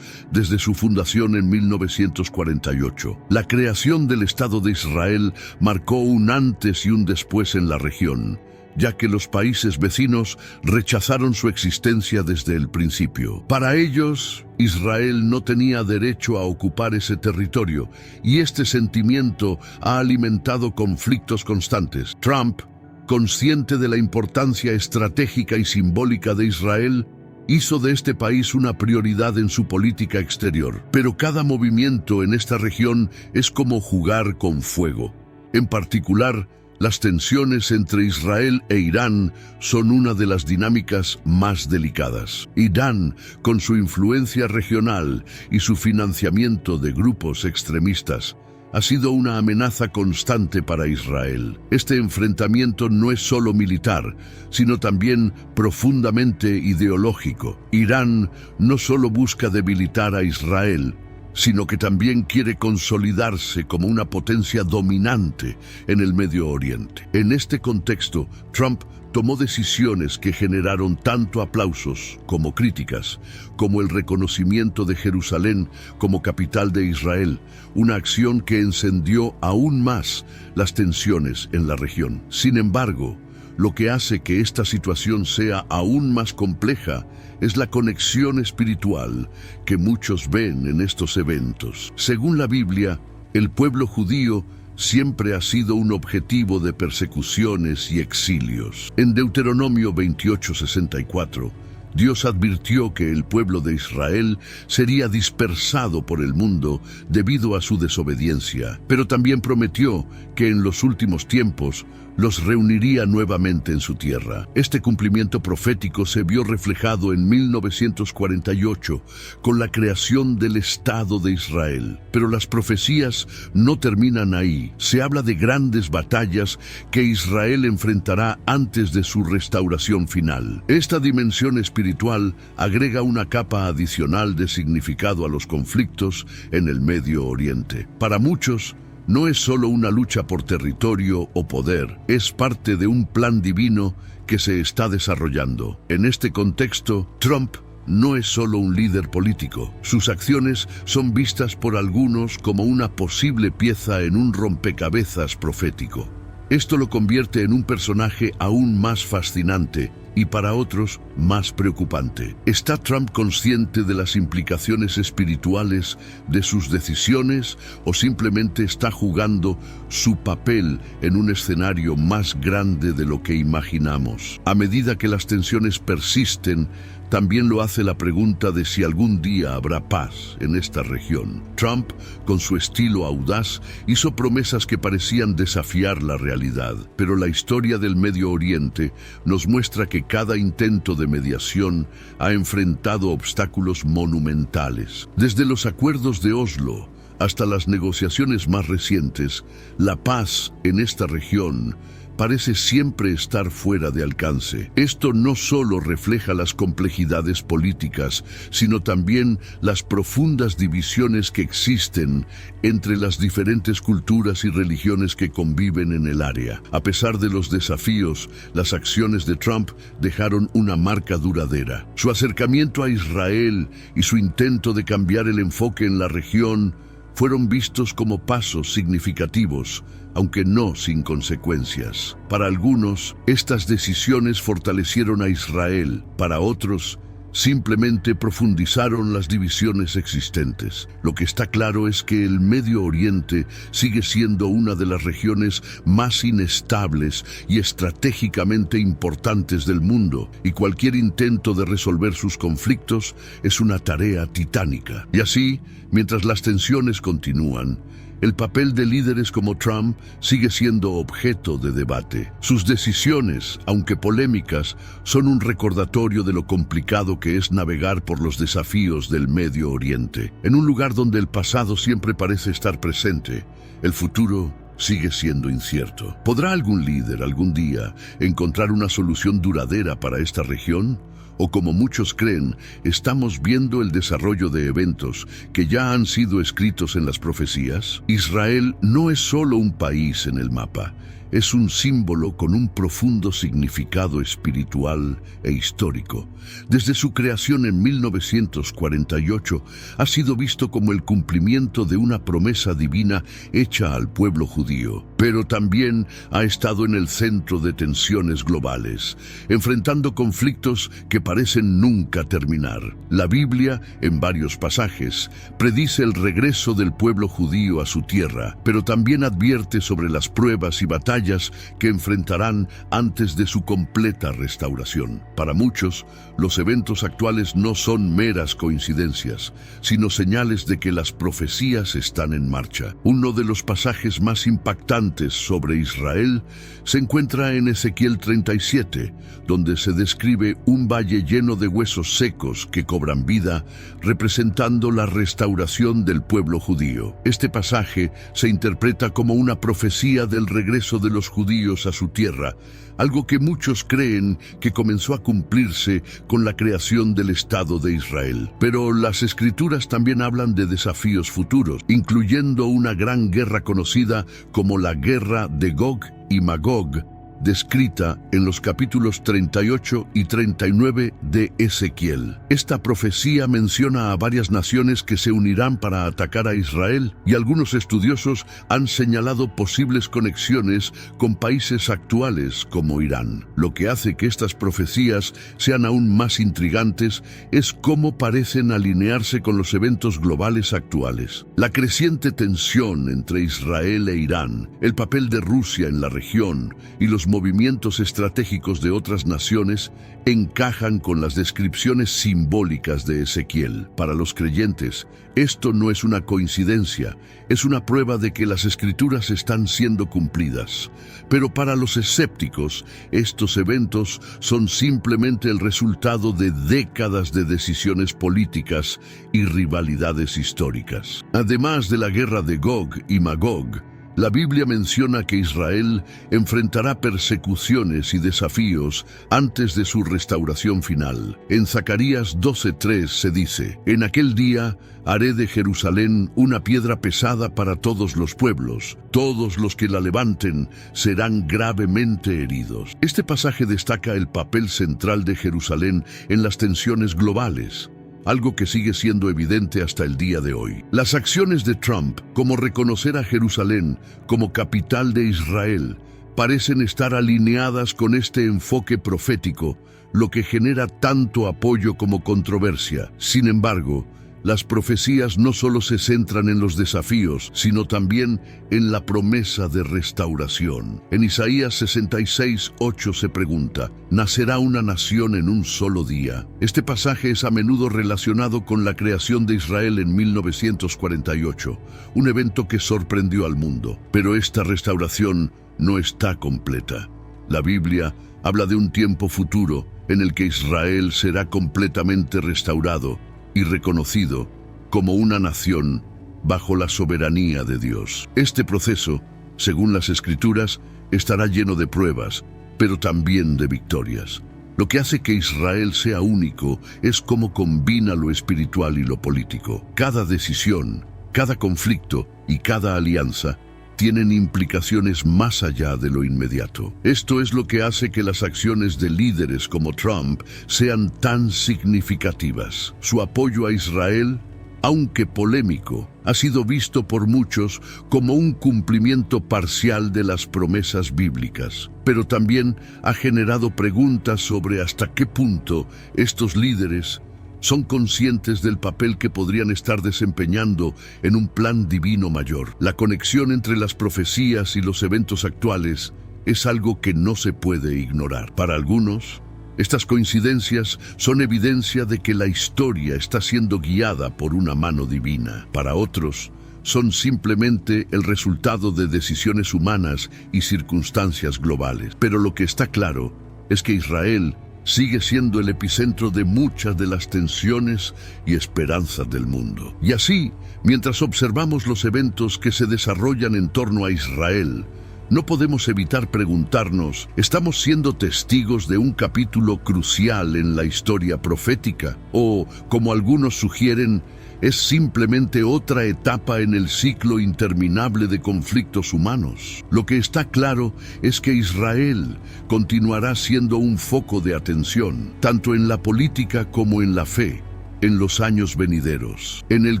desde su fundación en 1948. La creación del Estado de Israel marcó un antes y un después en la región, ya que los países vecinos rechazaron su existencia desde el principio. Para ellos, Israel no tenía derecho a ocupar ese territorio, y este sentimiento ha alimentado conflictos constantes. Trump, consciente de la importancia estratégica y simbólica de Israel, hizo de este país una prioridad en su política exterior. Pero cada movimiento en esta región es como jugar con fuego. En particular, las tensiones entre Israel e Irán son una de las dinámicas más delicadas. Irán, con su influencia regional y su financiamiento de grupos extremistas, ha sido una amenaza constante para Israel. Este enfrentamiento no es solo militar, sino también profundamente ideológico. Irán no solo busca debilitar a Israel, sino que también quiere consolidarse como una potencia dominante en el Medio Oriente. En este contexto, Trump tomó decisiones que generaron tanto aplausos como críticas, como el reconocimiento de Jerusalén como capital de Israel, una acción que encendió aún más las tensiones en la región. Sin embargo, lo que hace que esta situación sea aún más compleja es la conexión espiritual que muchos ven en estos eventos. Según la Biblia, el pueblo judío siempre ha sido un objetivo de persecuciones y exilios. En Deuteronomio 28:64, Dios advirtió que el pueblo de Israel sería dispersado por el mundo debido a su desobediencia, pero también prometió que en los últimos tiempos los reuniría nuevamente en su tierra. Este cumplimiento profético se vio reflejado en 1948 con la creación del Estado de Israel. Pero las profecías no terminan ahí. Se habla de grandes batallas que Israel enfrentará antes de su restauración final. Esta dimensión espiritual agrega una capa adicional de significado a los conflictos en el Medio Oriente. Para muchos, no es solo una lucha por territorio o poder, es parte de un plan divino que se está desarrollando. En este contexto, Trump no es solo un líder político. Sus acciones son vistas por algunos como una posible pieza en un rompecabezas profético. Esto lo convierte en un personaje aún más fascinante y para otros más preocupante. ¿Está Trump consciente de las implicaciones espirituales de sus decisiones o simplemente está jugando su papel en un escenario más grande de lo que imaginamos? A medida que las tensiones persisten, también lo hace la pregunta de si algún día habrá paz en esta región. Trump, con su estilo audaz, hizo promesas que parecían desafiar la realidad, pero la historia del Medio Oriente nos muestra que cada intento de mediación ha enfrentado obstáculos monumentales. Desde los acuerdos de Oslo hasta las negociaciones más recientes, la paz en esta región parece siempre estar fuera de alcance. Esto no solo refleja las complejidades políticas, sino también las profundas divisiones que existen entre las diferentes culturas y religiones que conviven en el área. A pesar de los desafíos, las acciones de Trump dejaron una marca duradera. Su acercamiento a Israel y su intento de cambiar el enfoque en la región fueron vistos como pasos significativos, aunque no sin consecuencias. Para algunos, estas decisiones fortalecieron a Israel. Para otros, simplemente profundizaron las divisiones existentes. Lo que está claro es que el Medio Oriente sigue siendo una de las regiones más inestables y estratégicamente importantes del mundo, y cualquier intento de resolver sus conflictos es una tarea titánica. Y así, mientras las tensiones continúan, el papel de líderes como Trump sigue siendo objeto de debate. Sus decisiones, aunque polémicas, son un recordatorio de lo complicado que es navegar por los desafíos del Medio Oriente. En un lugar donde el pasado siempre parece estar presente, el futuro sigue siendo incierto. ¿Podrá algún líder algún día encontrar una solución duradera para esta región? O como muchos creen, estamos viendo el desarrollo de eventos que ya han sido escritos en las profecías. Israel no es solo un país en el mapa, es un símbolo con un profundo significado espiritual e histórico. Desde su creación en 1948, ha sido visto como el cumplimiento de una promesa divina hecha al pueblo judío, pero también ha estado en el centro de tensiones globales, enfrentando conflictos que parecen nunca terminar. La Biblia, en varios pasajes, predice el regreso del pueblo judío a su tierra, pero también advierte sobre las pruebas y batallas que enfrentarán antes de su completa restauración. Para muchos, los eventos actuales no son meras coincidencias, sino señales de que las profecías están en marcha. Uno de los pasajes más impactantes sobre Israel se encuentra en Ezequiel 37, donde se describe un valle lleno de huesos secos que cobran vida, representando la restauración del pueblo judío. Este pasaje se interpreta como una profecía del regreso de los judíos a su tierra, algo que muchos creen que comenzó a cumplirse con la creación del Estado de Israel. Pero las Escrituras también hablan de desafíos futuros, incluyendo una gran guerra conocida como la Guerra de Gog y Magog, descrita en los capítulos 38 y 39 de Ezequiel. Esta profecía menciona a varias naciones que se unirán para atacar a Israel, y algunos estudiosos han señalado posibles conexiones con países actuales como Irán. Lo que hace que estas profecías sean aún más intrigantes es cómo parecen alinearse con los eventos globales actuales. La creciente tensión entre Israel e Irán, el papel de Rusia en la región y los los movimientos estratégicos de otras naciones encajan con las descripciones simbólicas de Ezequiel. Para los creyentes, esto no es una coincidencia, es una prueba de que las escrituras están siendo cumplidas. Pero para los escépticos, estos eventos son simplemente el resultado de décadas de decisiones políticas y rivalidades históricas. Además de la guerra de Gog y Magog, la Biblia menciona que Israel enfrentará persecuciones y desafíos antes de su restauración final. En Zacarías 12:3 se dice: «En aquel día haré de Jerusalén una piedra pesada para todos los pueblos. Todos los que la levanten serán gravemente heridos». Este pasaje destaca el papel central de Jerusalén en las tensiones globales, algo que sigue siendo evidente hasta el día de hoy. Las acciones de Trump, como reconocer a Jerusalén como capital de Israel, parecen estar alineadas con este enfoque profético, lo que genera tanto apoyo como controversia. Sin embargo, las profecías no solo se centran en los desafíos, sino también en la promesa de restauración. En Isaías 66:8 se pregunta: ¿nacerá una nación en un solo día? Este pasaje es a menudo relacionado con la creación de Israel en 1948, un evento que sorprendió al mundo. Pero esta restauración no está completa. La Biblia habla de un tiempo futuro en el que Israel será completamente restaurado y reconocido como una nación bajo la soberanía de Dios. Este proceso, según las Escrituras, estará lleno de pruebas, pero también de victorias. Lo que hace que Israel sea único es cómo combina lo espiritual y lo político. Cada decisión, cada conflicto y cada alianza tienen implicaciones más allá de lo inmediato. Esto es lo que hace que las acciones de líderes como Trump sean tan significativas. Su apoyo a Israel, aunque polémico, ha sido visto por muchos como un cumplimiento parcial de las promesas bíblicas, pero también ha generado preguntas sobre hasta qué punto estos líderes son conscientes del papel que podrían estar desempeñando en un plan divino mayor. La conexión entre las profecías y los eventos actuales es algo que no se puede ignorar. Para algunos, estas coincidencias son evidencia de que la historia está siendo guiada por una mano divina. Para otros, son simplemente el resultado de decisiones humanas y circunstancias globales. Pero lo que está claro es que Israel sigue siendo el epicentro de muchas de las tensiones y esperanzas del mundo. Y así, mientras observamos los eventos que se desarrollan en torno a Israel, no podemos evitar preguntarnos: ¿estamos siendo testigos de un capítulo crucial en la historia profética? ¿O, como algunos sugieren, es simplemente otra etapa en el ciclo interminable de conflictos humanos? Lo que está claro es que Israel continuará siendo un foco de atención, tanto en la política como en la fe, en los años venideros. En el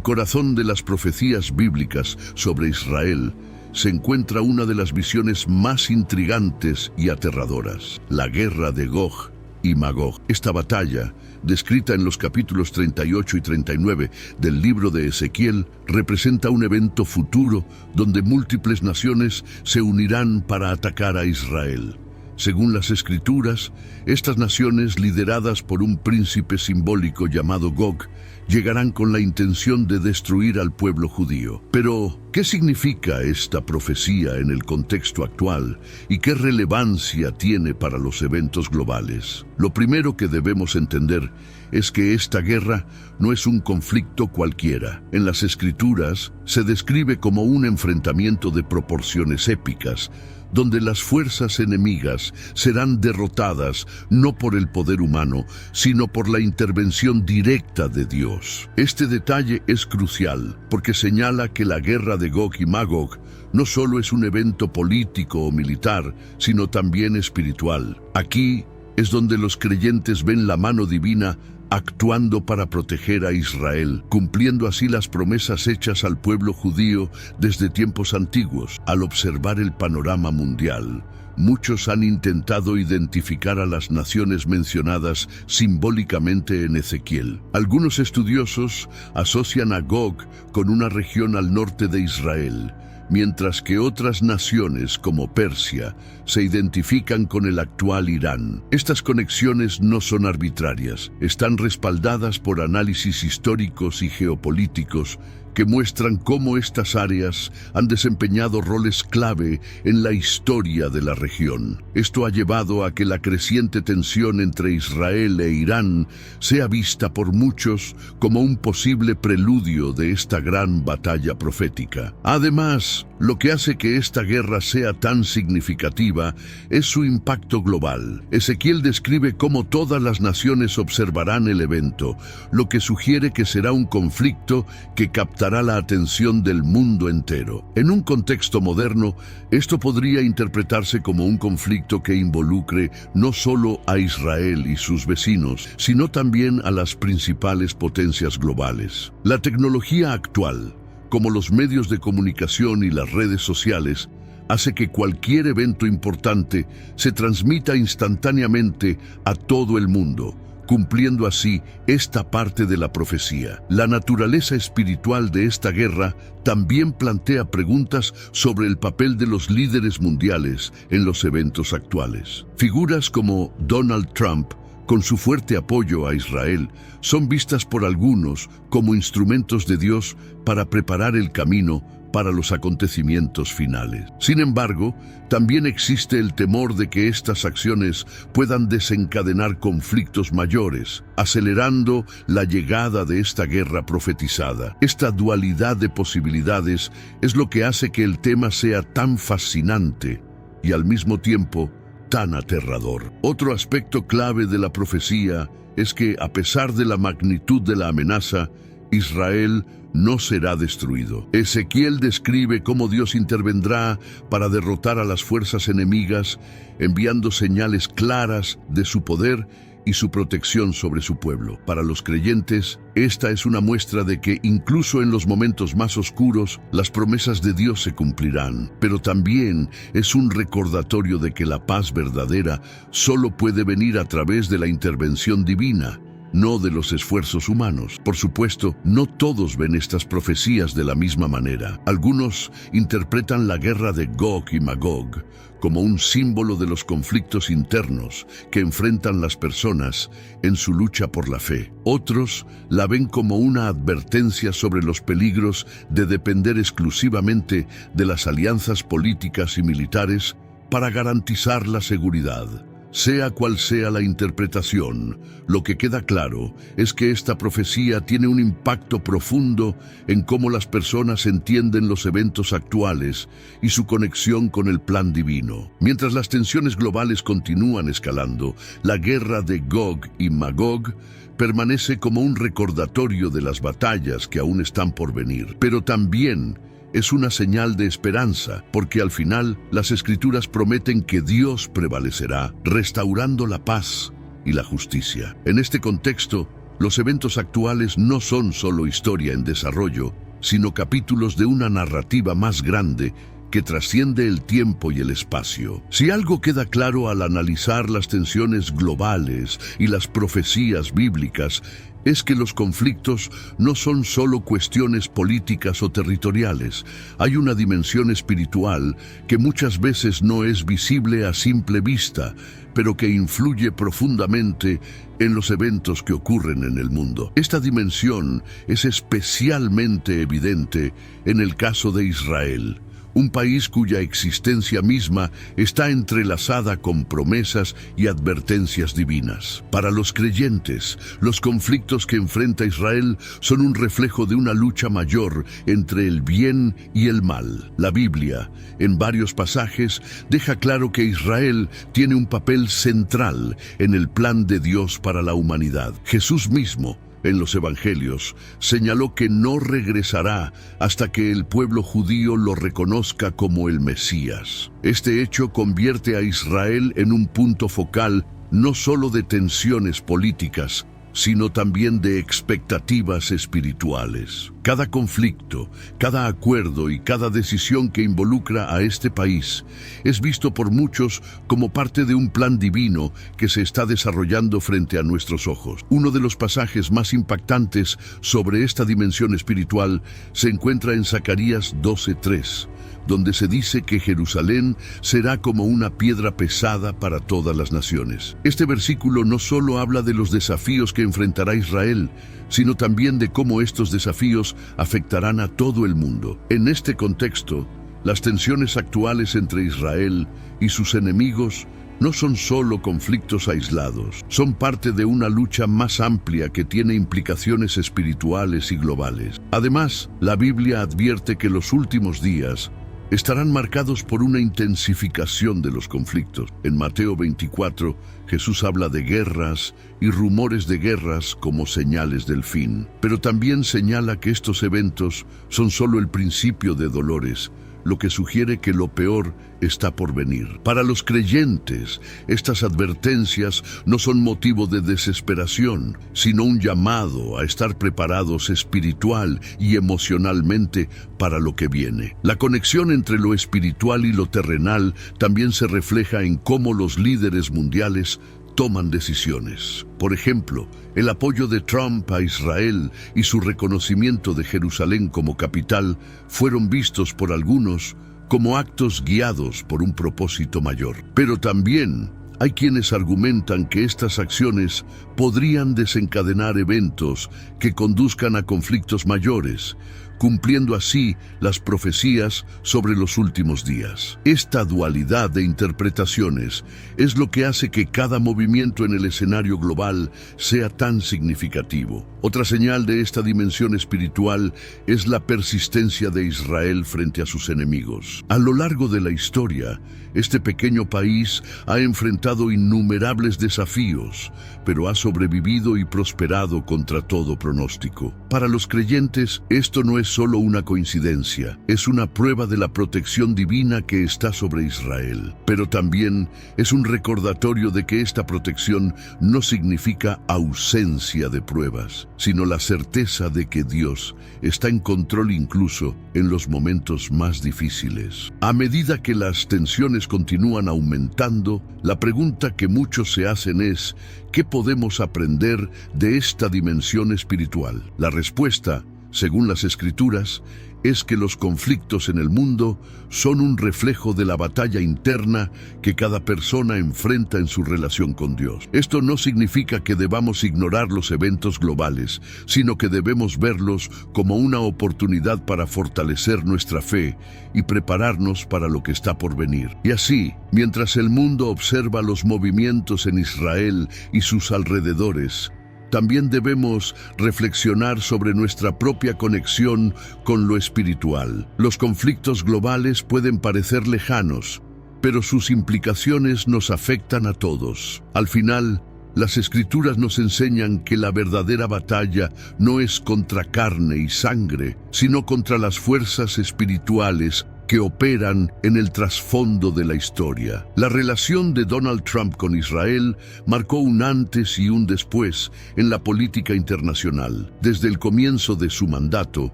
corazón de las profecías bíblicas sobre Israel se encuentra una de las visiones más intrigantes y aterradoras: la guerra de Gog y Magog. Esta batalla, descrita en los capítulos 38 y 39 del libro de Ezequiel, representa un evento futuro donde múltiples naciones se unirán para atacar a Israel. Según las Escrituras, estas naciones, lideradas por un príncipe simbólico llamado Gog, llegarán con la intención de destruir al pueblo judío. Pero, ¿qué significa esta profecía en el contexto actual y qué relevancia tiene para los eventos globales? Lo primero que debemos entender es que esta guerra no es un conflicto cualquiera. En las Escrituras se describe como un enfrentamiento de proporciones épicas, donde las fuerzas enemigas serán derrotadas no por el poder humano, sino por la intervención directa de Dios. Este detalle es crucial porque señala que la guerra de Gog y Magog no solo es un evento político o militar, sino también espiritual. Aquí es donde los creyentes ven la mano divina actuando para proteger a Israel, cumpliendo así las promesas hechas al pueblo judío desde tiempos antiguos. Al observar el panorama mundial, muchos han intentado identificar a las naciones mencionadas simbólicamente en Ezequiel. Algunos estudiosos asocian a Gog con una región al norte de Israel, mientras que otras naciones como Persia se identifican con el actual Irán. Estas conexiones no son arbitrarias, están respaldadas por análisis históricos y geopolíticos que muestran cómo estas áreas han desempeñado roles clave en la historia de la región. Esto ha llevado a que la creciente tensión entre Israel e Irán sea vista por muchos como un posible preludio de esta gran batalla profética. Además, lo que hace que esta guerra sea tan significativa es su impacto global. Ezequiel describe cómo todas las naciones observarán el evento, lo que sugiere que será un conflicto que captará la atención del mundo entero. En un contexto moderno, esto podría interpretarse como un conflicto que involucre no solo a Israel y sus vecinos, sino también a las principales potencias globales. La tecnología actual, como los medios de comunicación y las redes sociales, hace que cualquier evento importante se transmita instantáneamente a todo el mundo, cumpliendo así esta parte de la profecía. La naturaleza espiritual de esta guerra también plantea preguntas sobre el papel de los líderes mundiales en los eventos actuales. Figuras como Donald Trump, con su fuerte apoyo a Israel, son vistas por algunos como instrumentos de Dios para preparar el camino para los acontecimientos finales. Sin embargo, también existe el temor de que estas acciones puedan desencadenar conflictos mayores, acelerando la llegada de esta guerra profetizada. Esta dualidad de posibilidades es lo que hace que el tema sea tan fascinante y al mismo tiempo tan aterrador. Otro aspecto clave de la profecía es que, a pesar de la magnitud de la amenaza, Israel no será destruido. Ezequiel describe cómo Dios intervendrá para derrotar a las fuerzas enemigas, enviando señales claras de su poder y su protección sobre su pueblo. Para los creyentes, esta es una muestra de que incluso en los momentos más oscuros, las promesas de Dios se cumplirán. Pero también es un recordatorio de que la paz verdadera solo puede venir a través de la intervención divina, no de los esfuerzos humanos. Por supuesto, no todos ven estas profecías de la misma manera. Algunos interpretan la guerra de Gog y Magog como un símbolo de los conflictos internos que enfrentan las personas en su lucha por la fe. Otros la ven como una advertencia sobre los peligros de depender exclusivamente de las alianzas políticas y militares para garantizar la seguridad. Sea cual sea la interpretación, lo que queda claro es que esta profecía tiene un impacto profundo en cómo las personas entienden los eventos actuales y su conexión con el plan divino. Mientras las tensiones globales continúan escalando, la guerra de Gog y Magog permanece como un recordatorio de las batallas que aún están por venir. Pero también es una señal de esperanza, porque al final las Escrituras prometen que Dios prevalecerá, restaurando la paz y la justicia. En este contexto, los eventos actuales no son solo historia en desarrollo, sino capítulos de una narrativa más grande que trasciende el tiempo y el espacio. Si algo queda claro al analizar las tensiones globales y las profecías bíblicas, es que los conflictos no son solo cuestiones políticas o territoriales. Hay una dimensión espiritual que muchas veces no es visible a simple vista, pero que influye profundamente en los eventos que ocurren en el mundo. Esta dimensión es especialmente evidente en el caso de Israel, un país cuya existencia misma está entrelazada con promesas y advertencias divinas. Para los creyentes, los conflictos que enfrenta Israel son un reflejo de una lucha mayor entre el bien y el mal. La Biblia, en varios pasajes, deja claro que Israel tiene un papel central en el plan de Dios para la humanidad. Jesús mismo, en los Evangelios, señaló que no regresará hasta que el pueblo judío lo reconozca como el Mesías. Este hecho convierte a Israel en un punto focal no solo de tensiones políticas, sino también de expectativas espirituales. Cada conflicto, cada acuerdo y cada decisión que involucra a este país es visto por muchos como parte de un plan divino que se está desarrollando frente a nuestros ojos. Uno de los pasajes más impactantes sobre esta dimensión espiritual se encuentra en Zacarías 12:3, donde se dice que Jerusalén será como una piedra pesada para todas las naciones. Este versículo no solo habla de los desafíos que enfrentará Israel, sino también de cómo estos desafíos afectarán a todo el mundo. En este contexto, las tensiones actuales entre Israel y sus enemigos no son solo conflictos aislados, son parte de una lucha más amplia que tiene implicaciones espirituales y globales. Además, la Biblia advierte que los últimos días estarán marcados por una intensificación de los conflictos. En Mateo 24, Jesús habla de guerras y rumores de guerras como señales del fin, pero también señala que estos eventos son solo el principio de dolores, lo que sugiere que lo peor está por venir. Para los creyentes, estas advertencias no son motivo de desesperación, sino un llamado a estar preparados espiritual y emocionalmente para lo que viene. La conexión entre lo espiritual y lo terrenal también se refleja en cómo los líderes mundiales toman decisiones. Por ejemplo, el apoyo de Trump a Israel y su reconocimiento de Jerusalén como capital fueron vistos por algunos como actos guiados por un propósito mayor. Pero también hay quienes argumentan que estas acciones podrían desencadenar eventos que conduzcan a conflictos mayores, cumpliendo así las profecías sobre los últimos días. Esta dualidad de interpretaciones es lo que hace que cada movimiento en el escenario global sea tan significativo. Otra señal de esta dimensión espiritual es la persistencia de Israel frente a sus enemigos. A lo largo de la historia, este pequeño país ha enfrentado innumerables desafíos, pero ha sobrevivido y prosperado contra todo pronóstico. Para los creyentes, esto no es solo una coincidencia, es una prueba de la protección divina que está sobre Israel. Pero también es un recordatorio de que esta protección no significa ausencia de pruebas, sino la certeza de que Dios está en control incluso en los momentos más difíciles. A medida que las tensiones continúan aumentando, la pregunta que muchos se hacen es: ¿qué podemos aprender de esta dimensión espiritual? La respuesta, según las Escrituras, es que los conflictos en el mundo son un reflejo de la batalla interna que cada persona enfrenta en su relación con Dios. Esto no significa que debamos ignorar los eventos globales, sino que debemos verlos como una oportunidad para fortalecer nuestra fe y prepararnos para lo que está por venir. Y así, mientras el mundo observa los movimientos en Israel y sus alrededores, también debemos reflexionar sobre nuestra propia conexión con lo espiritual. Los conflictos globales pueden parecer lejanos, pero sus implicaciones nos afectan a todos. Al final, las Escrituras nos enseñan que la verdadera batalla no es contra carne y sangre, sino contra las fuerzas espirituales que operan en el trasfondo de la historia. La relación de Donald Trump con Israel marcó un antes y un después en la política internacional. Desde el comienzo de su mandato,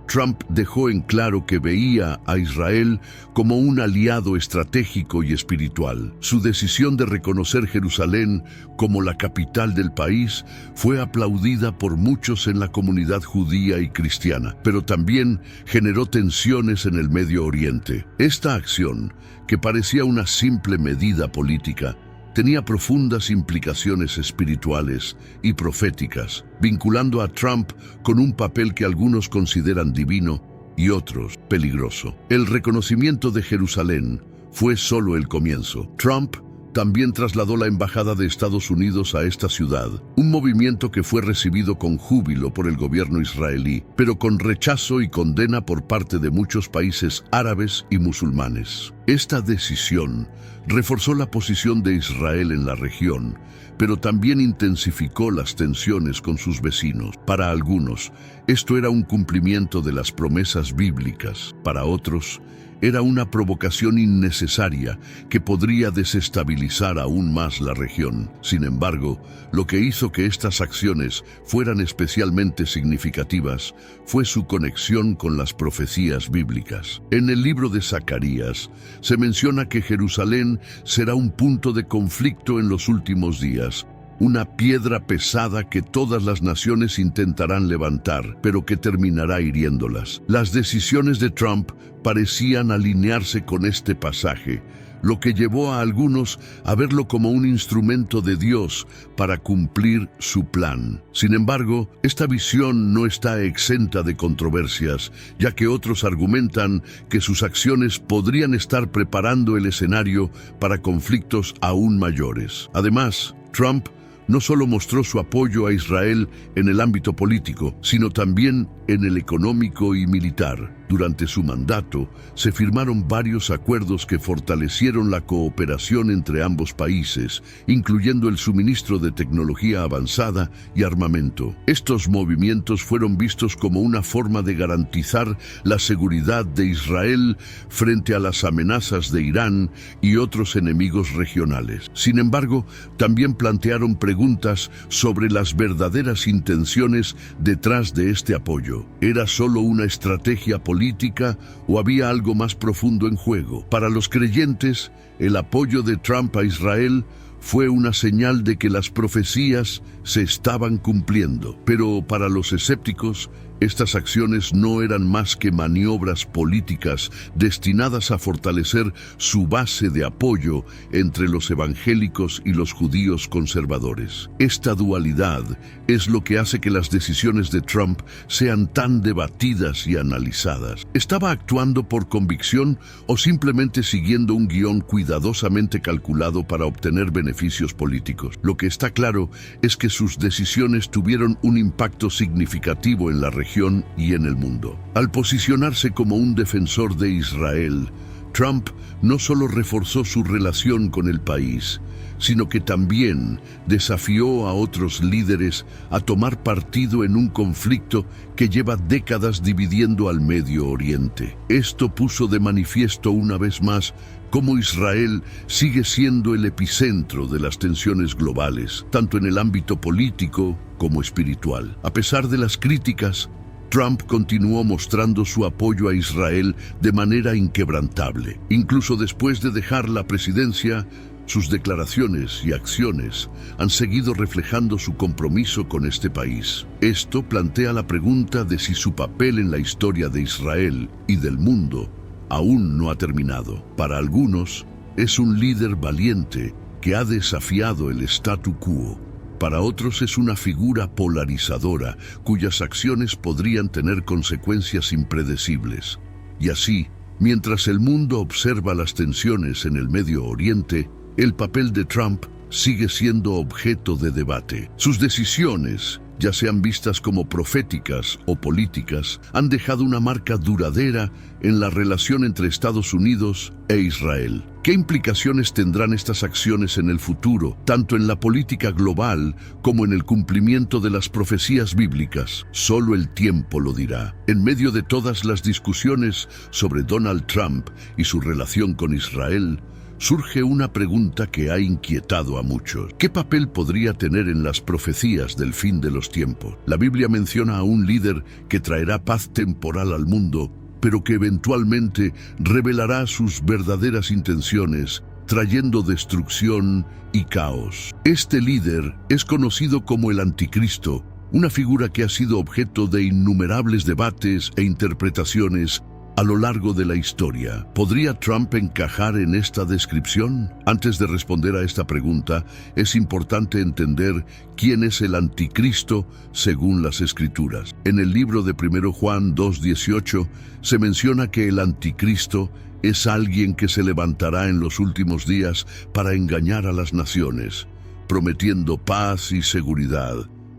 Trump dejó en claro que veía a Israel como un aliado estratégico y espiritual. Su decisión de reconocer Jerusalén como la capital del país fue aplaudida por muchos en la comunidad judía y cristiana, pero también generó tensiones en el Medio Oriente. Esta acción, que parecía una simple medida política, tenía profundas implicaciones espirituales y proféticas, vinculando a Trump con un papel que algunos consideran divino y otros peligroso. El reconocimiento de Jerusalén fue solo el comienzo. Trump también trasladó la embajada de Estados Unidos a esta ciudad, un movimiento que fue recibido con júbilo por el gobierno israelí, pero con rechazo y condena por parte de muchos países árabes y musulmanes. Esta decisión reforzó la posición de Israel en la región, pero también intensificó las tensiones con sus vecinos. Para algunos, esto era un cumplimiento de las promesas bíblicas. Para otros, era una provocación innecesaria que podría desestabilizar aún más la región. Sin embargo, lo que hizo que estas acciones fueran especialmente significativas fue su conexión con las profecías bíblicas. En el libro de Zacarías se menciona que Jerusalén será un punto de conflicto en los últimos días, una piedra pesada que todas las naciones intentarán levantar, pero que terminará hiriéndolas. Las decisiones de Trump parecían alinearse con este pasaje, lo que llevó a algunos a verlo como un instrumento de Dios para cumplir su plan. Sin embargo, esta visión no está exenta de controversias, ya que otros argumentan que sus acciones podrían estar preparando el escenario para conflictos aún mayores. Además, Trump no solo mostró su apoyo a Israel en el ámbito político, sino también en el económico y militar. Durante su mandato, se firmaron varios acuerdos que fortalecieron la cooperación entre ambos países, incluyendo el suministro de tecnología avanzada y armamento. Estos movimientos fueron vistos como una forma de garantizar la seguridad de Israel frente a las amenazas de Irán y otros enemigos regionales. Sin embargo, también plantearon preguntas sobre las verdaderas intenciones detrás de este apoyo. ¿Era solo una estrategia política o había algo más profundo en juego? Para los creyentes, el apoyo de Trump a Israel fue una señal de que las profecías se estaban cumpliendo. Pero para los escépticos, estas acciones no eran más que maniobras políticas destinadas a fortalecer su base de apoyo entre los evangélicos y los judíos conservadores. Esta dualidad es lo que hace que las decisiones de Trump sean tan debatidas y analizadas. ¿Estaba actuando por convicción o simplemente siguiendo un guión cuidadosamente calculado para obtener beneficios políticos? Lo que está claro es que sus decisiones tuvieron un impacto significativo en la región y en el mundo. Al posicionarse como un defensor de Israel, Trump no solo reforzó su relación con el país, sino que también desafió a otros líderes a tomar partido en un conflicto que lleva décadas dividiendo al Medio Oriente. Esto puso de manifiesto una vez más cómo Israel sigue siendo el epicentro de las tensiones globales, tanto en el ámbito político como espiritual. A pesar de las críticas, Trump continuó mostrando su apoyo a Israel de manera inquebrantable. Incluso después de dejar la presidencia, sus declaraciones y acciones han seguido reflejando su compromiso con este país. Esto plantea la pregunta de si su papel en la historia de Israel y del mundo aún no ha terminado. Para algunos, es un líder valiente que ha desafiado el statu quo. Para otros es una figura polarizadora cuyas acciones podrían tener consecuencias impredecibles. Y así, mientras el mundo observa las tensiones en el Medio Oriente, el papel de Trump sigue siendo objeto de debate. Sus decisiones, ya sean vistas como proféticas o políticas, han dejado una marca duradera en la relación entre Estados Unidos e Israel. ¿Qué implicaciones tendrán estas acciones en el futuro, tanto en la política global como en el cumplimiento de las profecías bíblicas? Solo el tiempo lo dirá. En medio de todas las discusiones sobre Donald Trump y su relación con Israel, surge una pregunta que ha inquietado a muchos. ¿Qué papel podría tener en las profecías del fin de los tiempos? La Biblia menciona a un líder que traerá paz temporal al mundo, pero que eventualmente revelará sus verdaderas intenciones, trayendo destrucción y caos. Este líder es conocido como el Anticristo, una figura que ha sido objeto de innumerables debates e interpretaciones a lo largo de la historia. ¿Podría Trump encajar en esta descripción? Antes de responder a esta pregunta, es importante entender quién es el Anticristo según las Escrituras. En el libro de 1 Juan 2:18 se menciona que el Anticristo es alguien que se levantará en los últimos días para engañar a las naciones, prometiendo paz y seguridad,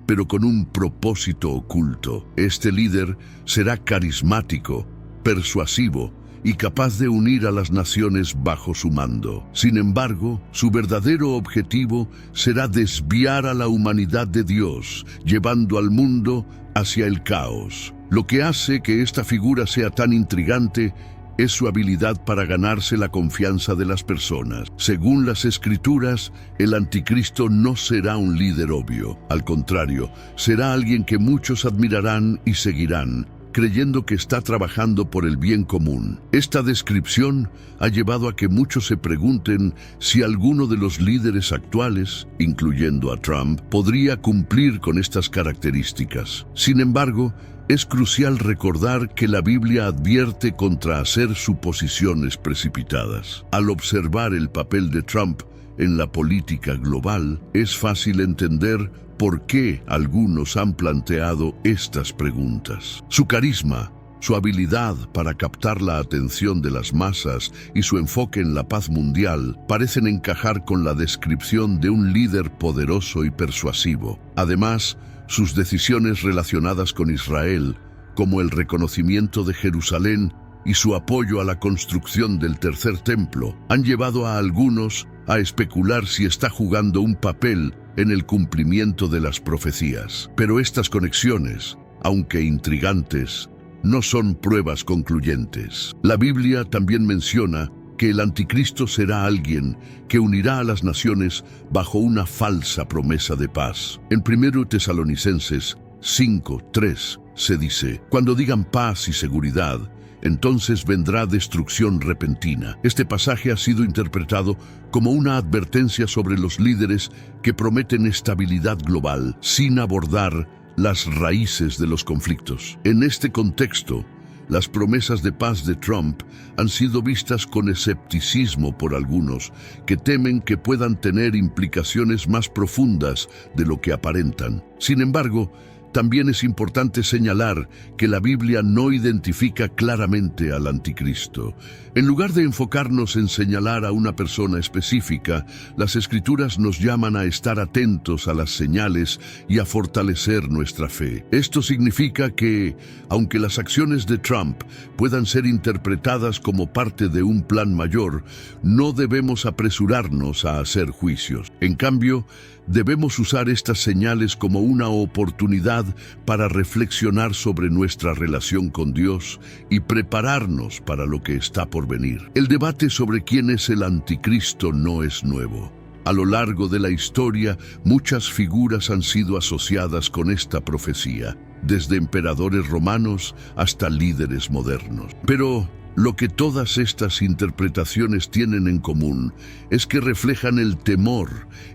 pero con un propósito oculto. Este líder será carismático, persuasivo y capaz de unir a las naciones bajo su mando. Sin embargo, su verdadero objetivo será desviar a la humanidad de Dios, llevando al mundo hacia el caos. Lo que hace que esta figura sea tan intrigante es su habilidad para ganarse la confianza de las personas. Según las Escrituras, el anticristo no será un líder obvio. Al contrario, será alguien que muchos admirarán y seguirán, creyendo que está trabajando por el bien común. Esta descripción ha llevado a que muchos se pregunten si alguno de los líderes actuales, incluyendo a Trump, podría cumplir con estas características. Sin embargo, es crucial recordar que la Biblia advierte contra hacer suposiciones precipitadas. Al observar el papel de Trump en la política global, es fácil entender por qué algunos han planteado estas preguntas. Su carisma, su habilidad para captar la atención de las masas y su enfoque en la paz mundial parecen encajar con la descripción de un líder poderoso y persuasivo. Además, sus decisiones relacionadas con Israel, como el reconocimiento de Jerusalén y su apoyo a la construcción del tercer templo, han llevado a algunos a especular si está jugando un papel en el cumplimiento de las profecías. Pero estas conexiones, aunque intrigantes, no son pruebas concluyentes. La Biblia también menciona que el anticristo será alguien que unirá a las naciones bajo una falsa promesa de paz. En 1 Tesalonicenses 5:3 se dice: cuando digan paz y seguridad, entonces vendrá destrucción repentina. Este pasaje ha sido interpretado como una advertencia sobre los líderes que prometen estabilidad global sin abordar las raíces de los conflictos. En este contexto, las promesas de paz de Trump han sido vistas con escepticismo por algunos, que temen que puedan tener implicaciones más profundas de lo que aparentan. Sin embargo, también es importante señalar que la Biblia no identifica claramente al anticristo. En lugar de enfocarnos en señalar a una persona específica, las Escrituras nos llaman a estar atentos a las señales y a fortalecer nuestra fe. Esto significa que, aunque las acciones de Trump puedan ser interpretadas como parte de un plan mayor, no debemos apresurarnos a hacer juicios. En cambio, debemos usar estas señales como una oportunidad para reflexionar sobre nuestra relación con Dios y prepararnos para lo que está por venir. El debate sobre quién es el anticristo no es nuevo. A lo largo de la historia, muchas figuras han sido asociadas con esta profecía, desde emperadores romanos hasta líderes modernos. Pero lo que todas estas interpretaciones tienen en común es que reflejan el temor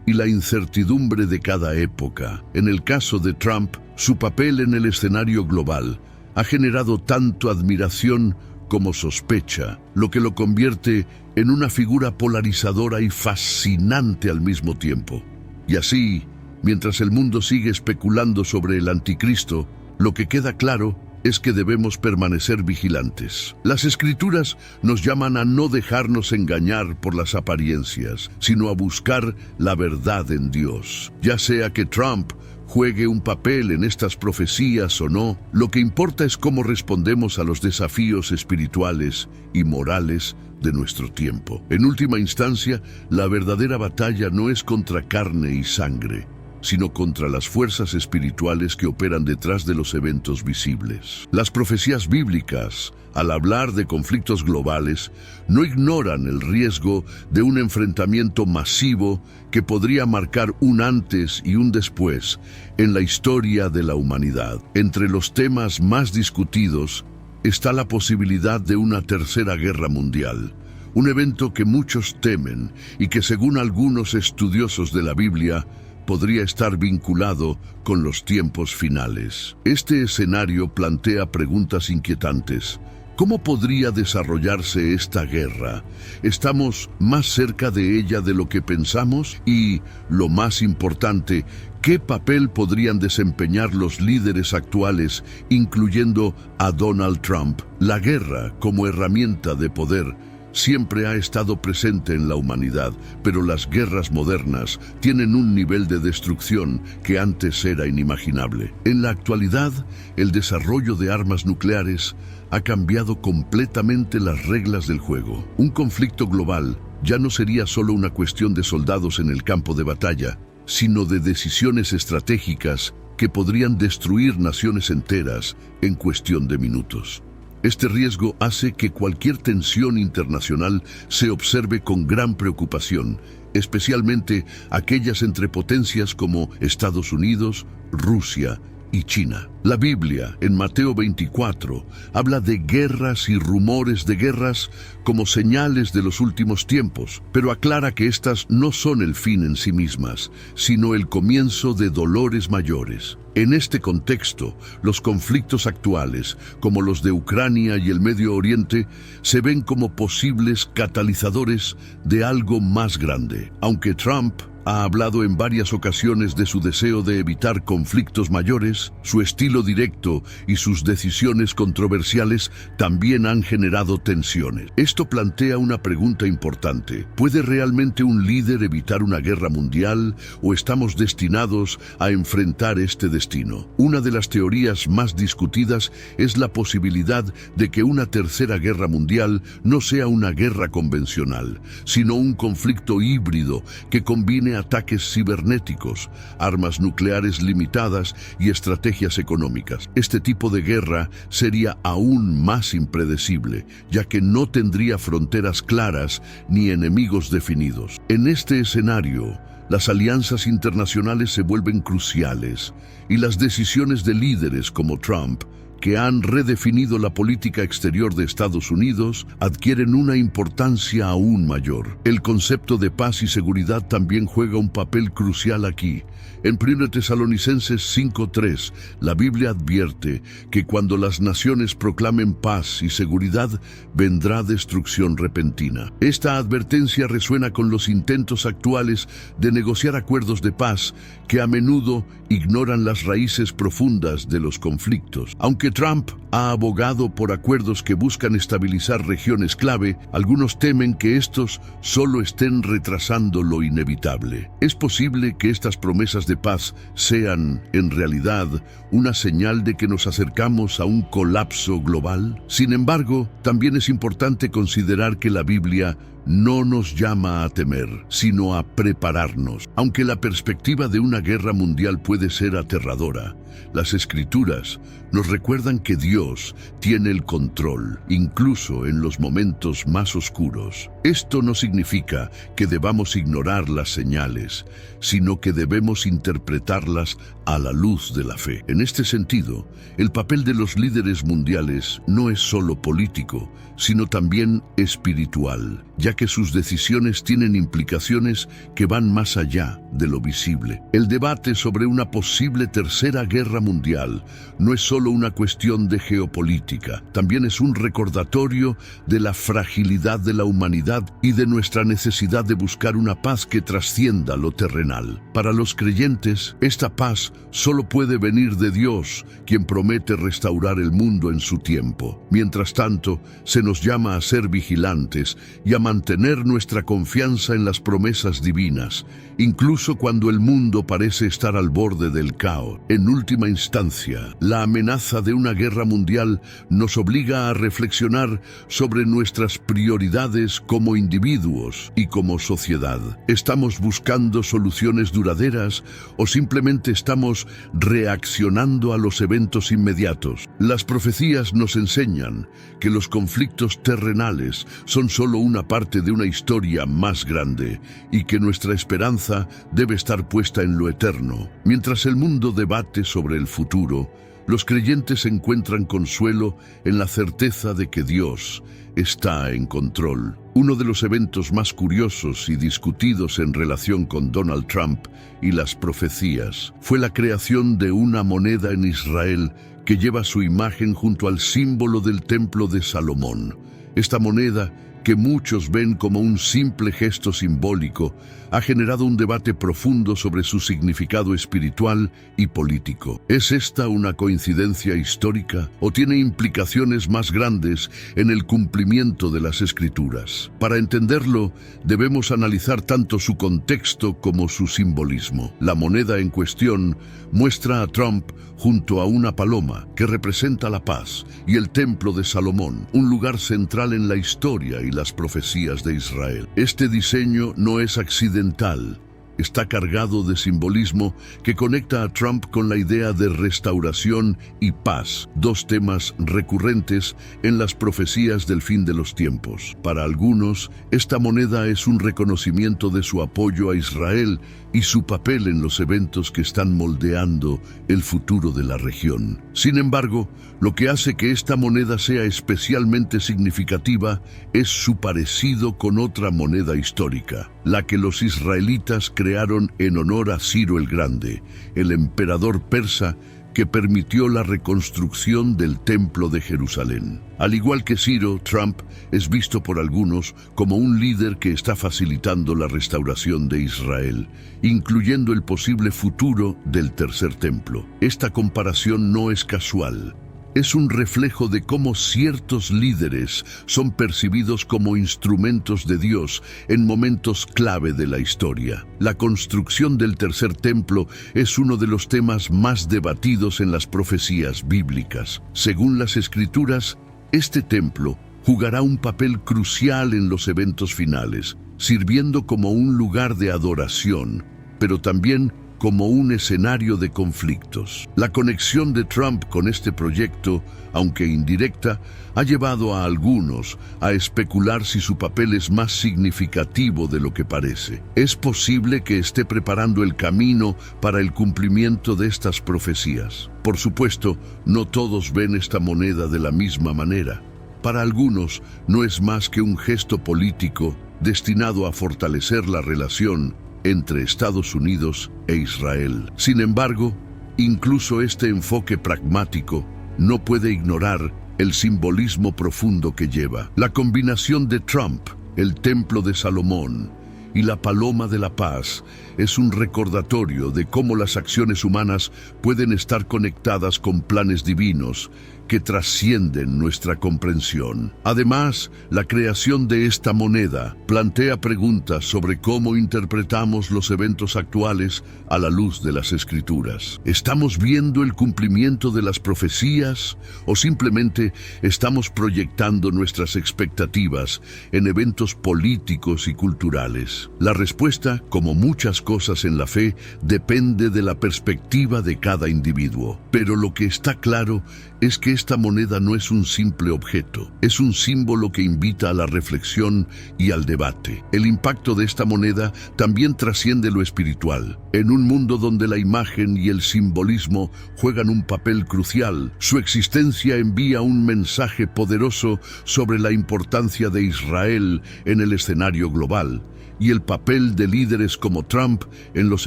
y la incertidumbre de cada época. En el caso de Trump, su papel en el escenario global ha generado tanto admiración como sospecha, lo que lo convierte en una figura polarizadora y fascinante al mismo tiempo. Y así, mientras el mundo sigue especulando sobre el anticristo, lo que queda claro es que debemos permanecer vigilantes. Las Escrituras nos llaman a no dejarnos engañar por las apariencias, sino a buscar la verdad en Dios. Ya sea que Trump juegue un papel en estas profecías o no, lo que importa es cómo respondemos a los desafíos espirituales y morales de nuestro tiempo. En última instancia, la verdadera batalla no es contra carne y sangre, sino contra las fuerzas espirituales que operan detrás de los eventos visibles. Las profecías bíblicas, al hablar de conflictos globales, no ignoran el riesgo de un enfrentamiento masivo que podría marcar un antes y un después en la historia de la humanidad. Entre los temas más discutidos está la posibilidad de una tercera guerra mundial, un evento que muchos temen y que, según algunos estudiosos de la Biblia, podría estar vinculado con los tiempos finales. Este escenario plantea preguntas inquietantes. ¿Cómo podría desarrollarse esta guerra? ¿Estamos más cerca de ella de lo que pensamos? Y, lo más importante, ¿qué papel podrían desempeñar los líderes actuales, incluyendo a Donald Trump? La guerra, como herramienta de poder, siempre ha estado presente en la humanidad, pero las guerras modernas tienen un nivel de destrucción que antes era inimaginable. En la actualidad, el desarrollo de armas nucleares ha cambiado completamente las reglas del juego. Un conflicto global ya no sería solo una cuestión de soldados en el campo de batalla, sino de decisiones estratégicas que podrían destruir naciones enteras en cuestión de minutos. Este riesgo hace que cualquier tensión internacional se observe con gran preocupación, especialmente aquellas entre potencias como Estados Unidos, Rusia y China. La Biblia, en Mateo 24, habla de guerras y rumores de guerras como señales de los últimos tiempos, pero aclara que estas no son el fin en sí mismas, sino el comienzo de dolores mayores. En este contexto, los conflictos actuales, como los de Ucrania y el Medio Oriente, se ven como posibles catalizadores de algo más grande. Aunque Trump ha hablado en varias ocasiones de su deseo de evitar conflictos mayores, su estilo directo y sus decisiones controversiales también han generado tensiones. Esto plantea una pregunta importante. ¿Puede realmente un líder evitar una guerra mundial o estamos destinados a enfrentar este destino? Una de las teorías más discutidas es la posibilidad de que una tercera guerra mundial no sea una guerra convencional, sino un conflicto híbrido que combine ataques cibernéticos, armas nucleares limitadas y estrategias económicas. Este tipo de guerra sería aún más impredecible, ya que no tendría fronteras claras ni enemigos definidos. En este escenario, las alianzas internacionales se vuelven cruciales y las decisiones de líderes como Trump, que han redefinido la política exterior de Estados Unidos, adquieren una importancia aún mayor. El concepto de paz y seguridad también juega un papel crucial aquí. En 1 Tesalonicenses 5:3, la Biblia advierte que cuando las naciones proclamen paz y seguridad, vendrá destrucción repentina. Esta advertencia resuena con los intentos actuales de negociar acuerdos de paz que a menudo ignoran las raíces profundas de los conflictos. Aunque Trump ha abogado por acuerdos que buscan estabilizar regiones clave, algunos temen que estos solo estén retrasando lo inevitable. Es posible que estas promesas de paz sean, en realidad, una señal de que nos acercamos a un colapso global. Sin embargo, también es importante considerar que la Biblia no nos llama a temer, sino a prepararnos. Aunque la perspectiva de una guerra mundial puede ser aterradora, las Escrituras nos recuerdan que Dios tiene el control, incluso en los momentos más oscuros. Esto no significa que debamos ignorar las señales, sino que debemos interpretarlas a la luz de la fe. En este sentido, el papel de los líderes mundiales no es solo político, sino también espiritual, ya que sus decisiones tienen implicaciones que van más allá de lo visible. El debate sobre una posible tercera guerra mundial no es solo una cuestión de geopolítica, también es un recordatorio de la fragilidad de la humanidad y de nuestra necesidad de buscar una paz que trascienda lo terrenal. Para los creyentes, esta paz solo puede venir de Dios, quien promete restaurar el mundo en su tiempo. Mientras tanto, se nos llama a ser vigilantes y a mantener nuestra confianza en las promesas divinas, incluso cuando el mundo parece estar al borde del caos. En última instancia, la amenaza de una guerra mundial nos obliga a reflexionar sobre nuestras prioridades como individuos y como sociedad. ¿Estamos buscando soluciones duraderas o simplemente estamos reaccionando a los eventos inmediatos? Las profecías nos enseñan que los conflictos terrenales son solo una parte de una historia más grande y que nuestra esperanza debe estar puesta en lo eterno. Mientras el mundo debate sobre el futuro, los creyentes encuentran consuelo en la certeza de que Dios está en control. Uno de los eventos más curiosos y discutidos en relación con Donald Trump y las profecías fue la creación de una moneda en Israel que lleva su imagen junto al símbolo del Templo de Salomón. Esta moneda, que muchos ven como un simple gesto simbólico, ha generado un debate profundo sobre su significado espiritual y político. ¿Es esta una coincidencia histórica o tiene implicaciones más grandes en el cumplimiento de las Escrituras? Para entenderlo, debemos analizar tanto su contexto como su simbolismo. La moneda en cuestión muestra a Trump junto a una paloma que representa la paz y el Templo de Salomón, un lugar central en la historia y las profecías de Israel. Este diseño no es accidental. Está cargado de simbolismo que conecta a Trump con la idea de restauración y paz, dos temas recurrentes en las profecías del fin de los tiempos. Para algunos, esta moneda es un reconocimiento de su apoyo a Israel y su papel en los eventos que están moldeando el futuro de la región. Sin embargo, lo que hace que esta moneda sea especialmente significativa es su parecido con otra moneda histórica, la que los israelitas crearon en honor a Ciro el Grande, el emperador persa que permitió la reconstrucción del Templo de Jerusalén. Al igual que Ciro, Trump es visto por algunos como un líder que está facilitando la restauración de Israel, incluyendo el posible futuro del tercer templo. Esta comparación no es casual. Es un reflejo de cómo ciertos líderes son percibidos como instrumentos de Dios en momentos clave de la historia. La construcción del tercer templo es uno de los temas más debatidos en las profecías bíblicas. Según las Escrituras, este templo jugará un papel crucial en los eventos finales, sirviendo como un lugar de adoración, pero también como un escenario de conflictos. La conexión de Trump con este proyecto, aunque indirecta, ha llevado a algunos a especular si su papel es más significativo de lo que parece. Es posible que esté preparando el camino para el cumplimiento de estas profecías. Por supuesto, no todos ven esta moneda de la misma manera. Para algunos, no es más que un gesto político destinado a fortalecer la relación entre Estados Unidos e Israel. Sin embargo, incluso este enfoque pragmático no puede ignorar el simbolismo profundo que lleva. La combinación de Trump, el Templo de Salomón y la Paloma de la Paz es un recordatorio de cómo las acciones humanas pueden estar conectadas con planes divinos que trascienden nuestra comprensión. Además, la creación de esta moneda plantea preguntas sobre cómo interpretamos los eventos actuales a la luz de las Escrituras. ¿Estamos viendo el cumplimiento de las profecías o simplemente estamos proyectando nuestras expectativas en eventos políticos y culturales? La respuesta, como muchas cosas en la fe, depende de la perspectiva de cada individuo. Pero lo que está claro es que esta moneda no es un simple objeto, es un símbolo que invita a la reflexión y al debate. El impacto de esta moneda también trasciende lo espiritual. En un mundo donde la imagen y el simbolismo juegan un papel crucial, su existencia envía un mensaje poderoso sobre la importancia de Israel en el escenario global y el papel de líderes como Trump en los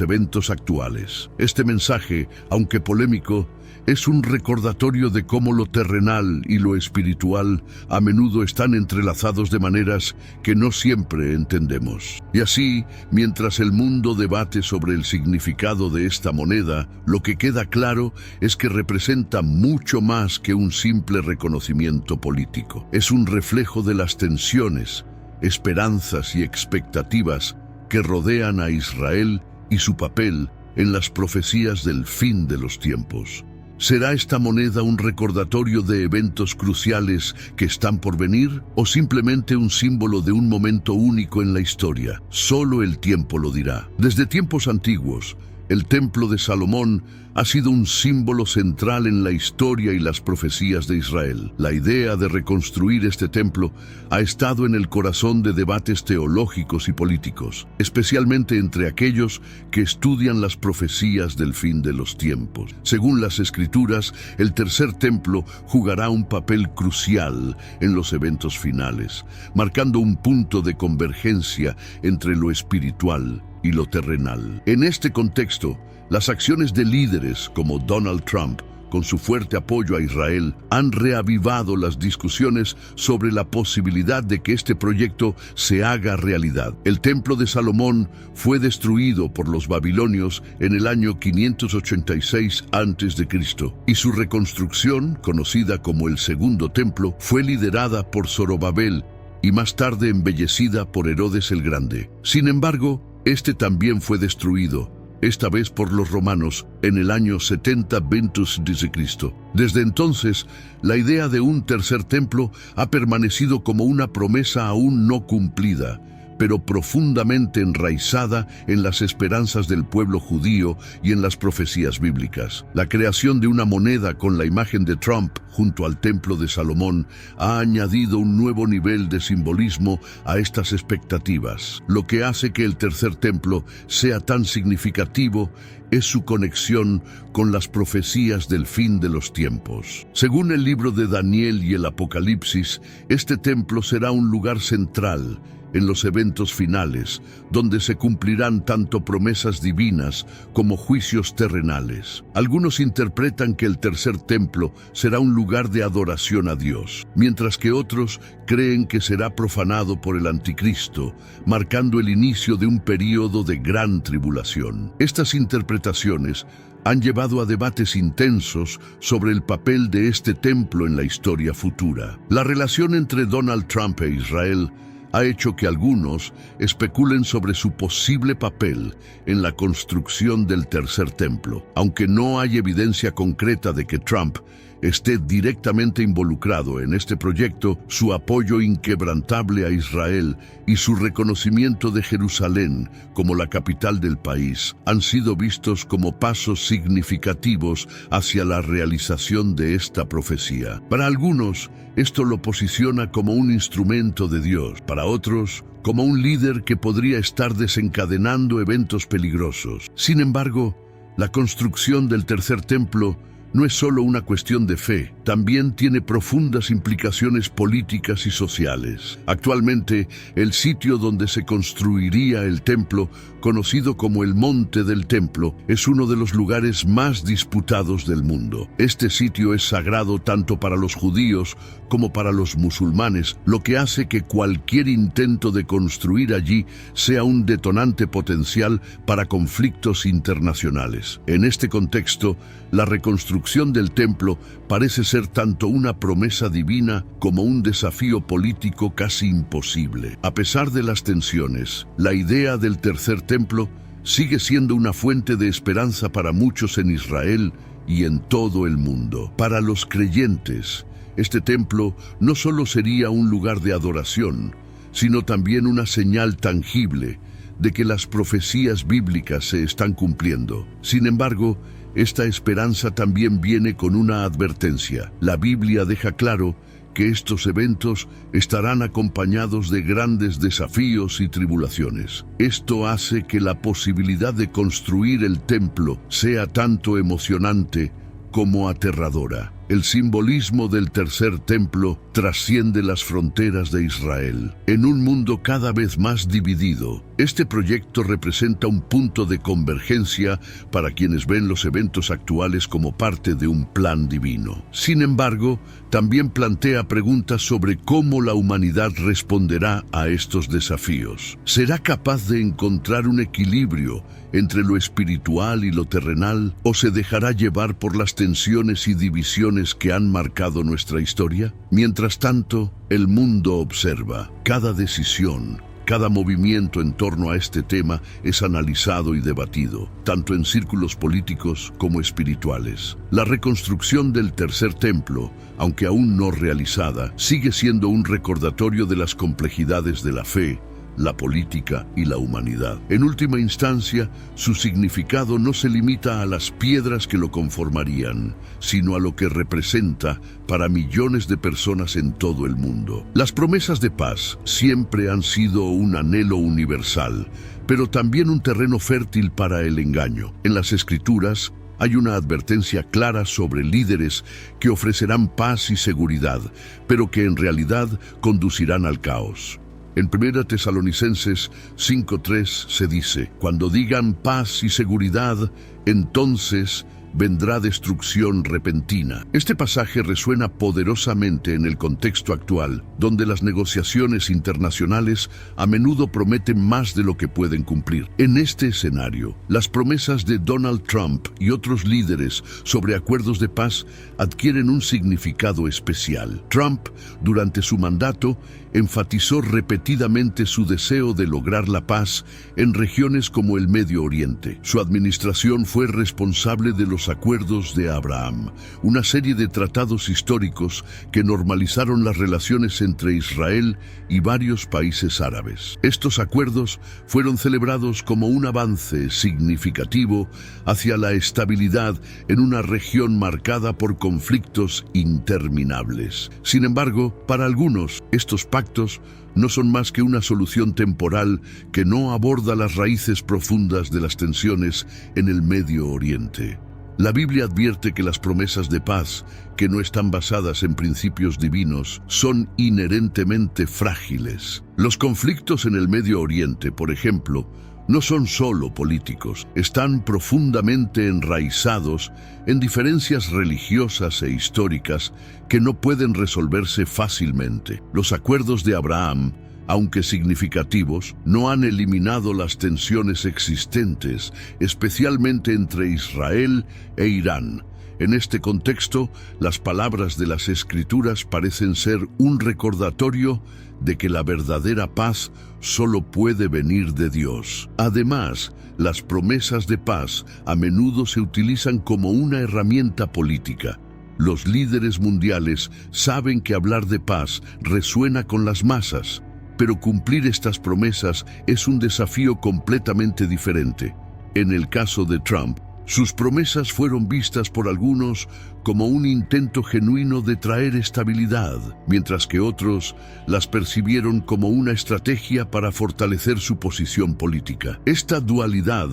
eventos actuales. Este mensaje, aunque polémico, es un recordatorio de cómo lo terrenal y lo espiritual a menudo están entrelazados de maneras que no siempre entendemos. Y así, mientras el mundo debate sobre el significado de esta moneda, lo que queda claro es que representa mucho más que un simple reconocimiento político. Es un reflejo de las tensiones, esperanzas y expectativas que rodean a Israel y su papel en las profecías del fin de los tiempos. ¿Será esta moneda un recordatorio de eventos cruciales que están por venir o simplemente un símbolo de un momento único en la historia? Solo el tiempo lo dirá. Desde tiempos antiguos, el Templo de Salomón ha sido un símbolo central en la historia y las profecías de Israel. La idea de reconstruir este templo ha estado en el corazón de debates teológicos y políticos, especialmente entre aquellos que estudian las profecías del fin de los tiempos. Según las Escrituras, el tercer templo jugará un papel crucial en los eventos finales, marcando un punto de convergencia entre lo espiritual y lo terrenal. En este contexto, las acciones de líderes como Donald Trump con su fuerte apoyo a Israel, han reavivado las discusiones sobre la posibilidad de que este proyecto se haga realidad. El Templo de Salomón fue destruido por los babilonios en el año 586 a.C. y su reconstrucción, conocida como el Segundo Templo, fue liderada por Zorobabel y más tarde embellecida por Herodes el Grande. Sin embargo, este también fue destruido, esta vez por los romanos, en el año 70 a.C. Desde entonces, la idea de un tercer templo ha permanecido como una promesa aún no cumplida, pero profundamente enraizada en las esperanzas del pueblo judío y en las profecías bíblicas. La creación de una moneda con la imagen de Trump junto al Templo de Salomón ha añadido un nuevo nivel de simbolismo a estas expectativas. Lo que hace que el tercer templo sea tan significativo es su conexión con las profecías del fin de los tiempos. Según el libro de Daniel y el Apocalipsis, este templo será un lugar central en los eventos finales, donde se cumplirán tanto promesas divinas como juicios terrenales. Algunos interpretan que el tercer templo será un lugar de adoración a Dios, mientras que otros creen que será profanado por el anticristo, marcando el inicio de un período de gran tribulación. Estas interpretaciones han llevado a debates intensos sobre el papel de este templo en la historia futura. La relación entre Donald Trump e Israel ha hecho que algunos especulen sobre su posible papel en la construcción del tercer templo. Aunque no hay evidencia concreta de que Trump esté directamente involucrado en este proyecto, su apoyo inquebrantable a Israel y su reconocimiento de Jerusalén como la capital del país han sido vistos como pasos significativos hacia la realización de esta profecía. Para algunos, esto lo posiciona como un instrumento de Dios, para otros, como un líder que podría estar desencadenando eventos peligrosos. Sin embargo, la construcción del tercer templo no es solo una cuestión de fe, también tiene profundas implicaciones políticas y sociales. Actualmente, el sitio donde se construiría el templo, conocido como el Monte del Templo, es uno de los lugares más disputados del mundo. Este sitio es sagrado tanto para los judíos como para los musulmanes, lo que hace que cualquier intento de construir allí sea un detonante potencial para conflictos internacionales. En este contexto, la reconstrucción del templo parece ser tanto una promesa divina como un desafío político casi imposible. A pesar de las tensiones, la idea del tercer templo sigue siendo una fuente de esperanza para muchos en Israel y en todo el mundo. Para los creyentes, este templo no solo sería un lugar de adoración, sino también una señal tangible de que las profecías bíblicas se están cumpliendo. Sin embargo, esta esperanza también viene con una advertencia. La Biblia deja claro que estos eventos estarán acompañados de grandes desafíos y tribulaciones. Esto hace que la posibilidad de construir el templo sea tanto emocionante como aterradora. El simbolismo del tercer templo trasciende las fronteras de Israel. En un mundo cada vez más dividido, este proyecto representa un punto de convergencia para quienes ven los eventos actuales como parte de un plan divino. Sin embargo, también plantea preguntas sobre cómo la humanidad responderá a estos desafíos. ¿Será capaz de encontrar un equilibrio entre lo espiritual y lo terrenal, o se dejará llevar por las tensiones y divisiones que han marcado nuestra historia? Mientras tanto, el mundo observa. Cada decisión, cada movimiento en torno a este tema es analizado y debatido, tanto en círculos políticos como espirituales. La reconstrucción del tercer templo, aunque aún no realizada, sigue siendo un recordatorio de las complejidades de la fe, la política y la humanidad. En última instancia, su significado no se limita a las piedras que lo conformarían, sino a lo que representa para millones de personas en todo el mundo. Las promesas de paz siempre han sido un anhelo universal, pero también un terreno fértil para el engaño. En las Escrituras hay una advertencia clara sobre líderes que ofrecerán paz y seguridad, pero que en realidad conducirán al caos. En 1 Tesalonicenses 5:3 se dice: cuando digan paz y seguridad, entonces vendrá destrucción repentina. Este pasaje resuena poderosamente en el contexto actual, donde las negociaciones internacionales a menudo prometen más de lo que pueden cumplir. En este escenario, las promesas de Donald Trump y otros líderes sobre acuerdos de paz adquieren un significado especial. Trump, durante su mandato, enfatizó repetidamente su deseo de lograr la paz en regiones como el Medio Oriente. Su administración fue responsable de los Acuerdos de Abraham, una serie de tratados históricos que normalizaron las relaciones entre Israel y varios países árabes. Estos acuerdos fueron celebrados como un avance significativo hacia la estabilidad en una región marcada por conflictos interminables. Sin embargo, para algunos, estos pactos no son más que una solución temporal que no aborda las raíces profundas de las tensiones en el Medio Oriente. La Biblia advierte que las promesas de paz, que no están basadas en principios divinos, son inherentemente frágiles. Los conflictos en el Medio Oriente, por ejemplo, no son solo políticos, están profundamente enraizados en diferencias religiosas e históricas que no pueden resolverse fácilmente. Los acuerdos de Abraham, aunque significativos, no han eliminado las tensiones existentes, especialmente entre Israel e Irán. En este contexto, las palabras de las Escrituras parecen ser un recordatorio de que la verdadera paz solo puede venir de Dios. Además, las promesas de paz a menudo se utilizan como una herramienta política. Los líderes mundiales saben que hablar de paz resuena con las masas, pero cumplir estas promesas es un desafío completamente diferente. En el caso de Trump, sus promesas fueron vistas por algunos como un intento genuino de traer estabilidad, mientras que otros las percibieron como una estrategia para fortalecer su posición política. Esta dualidad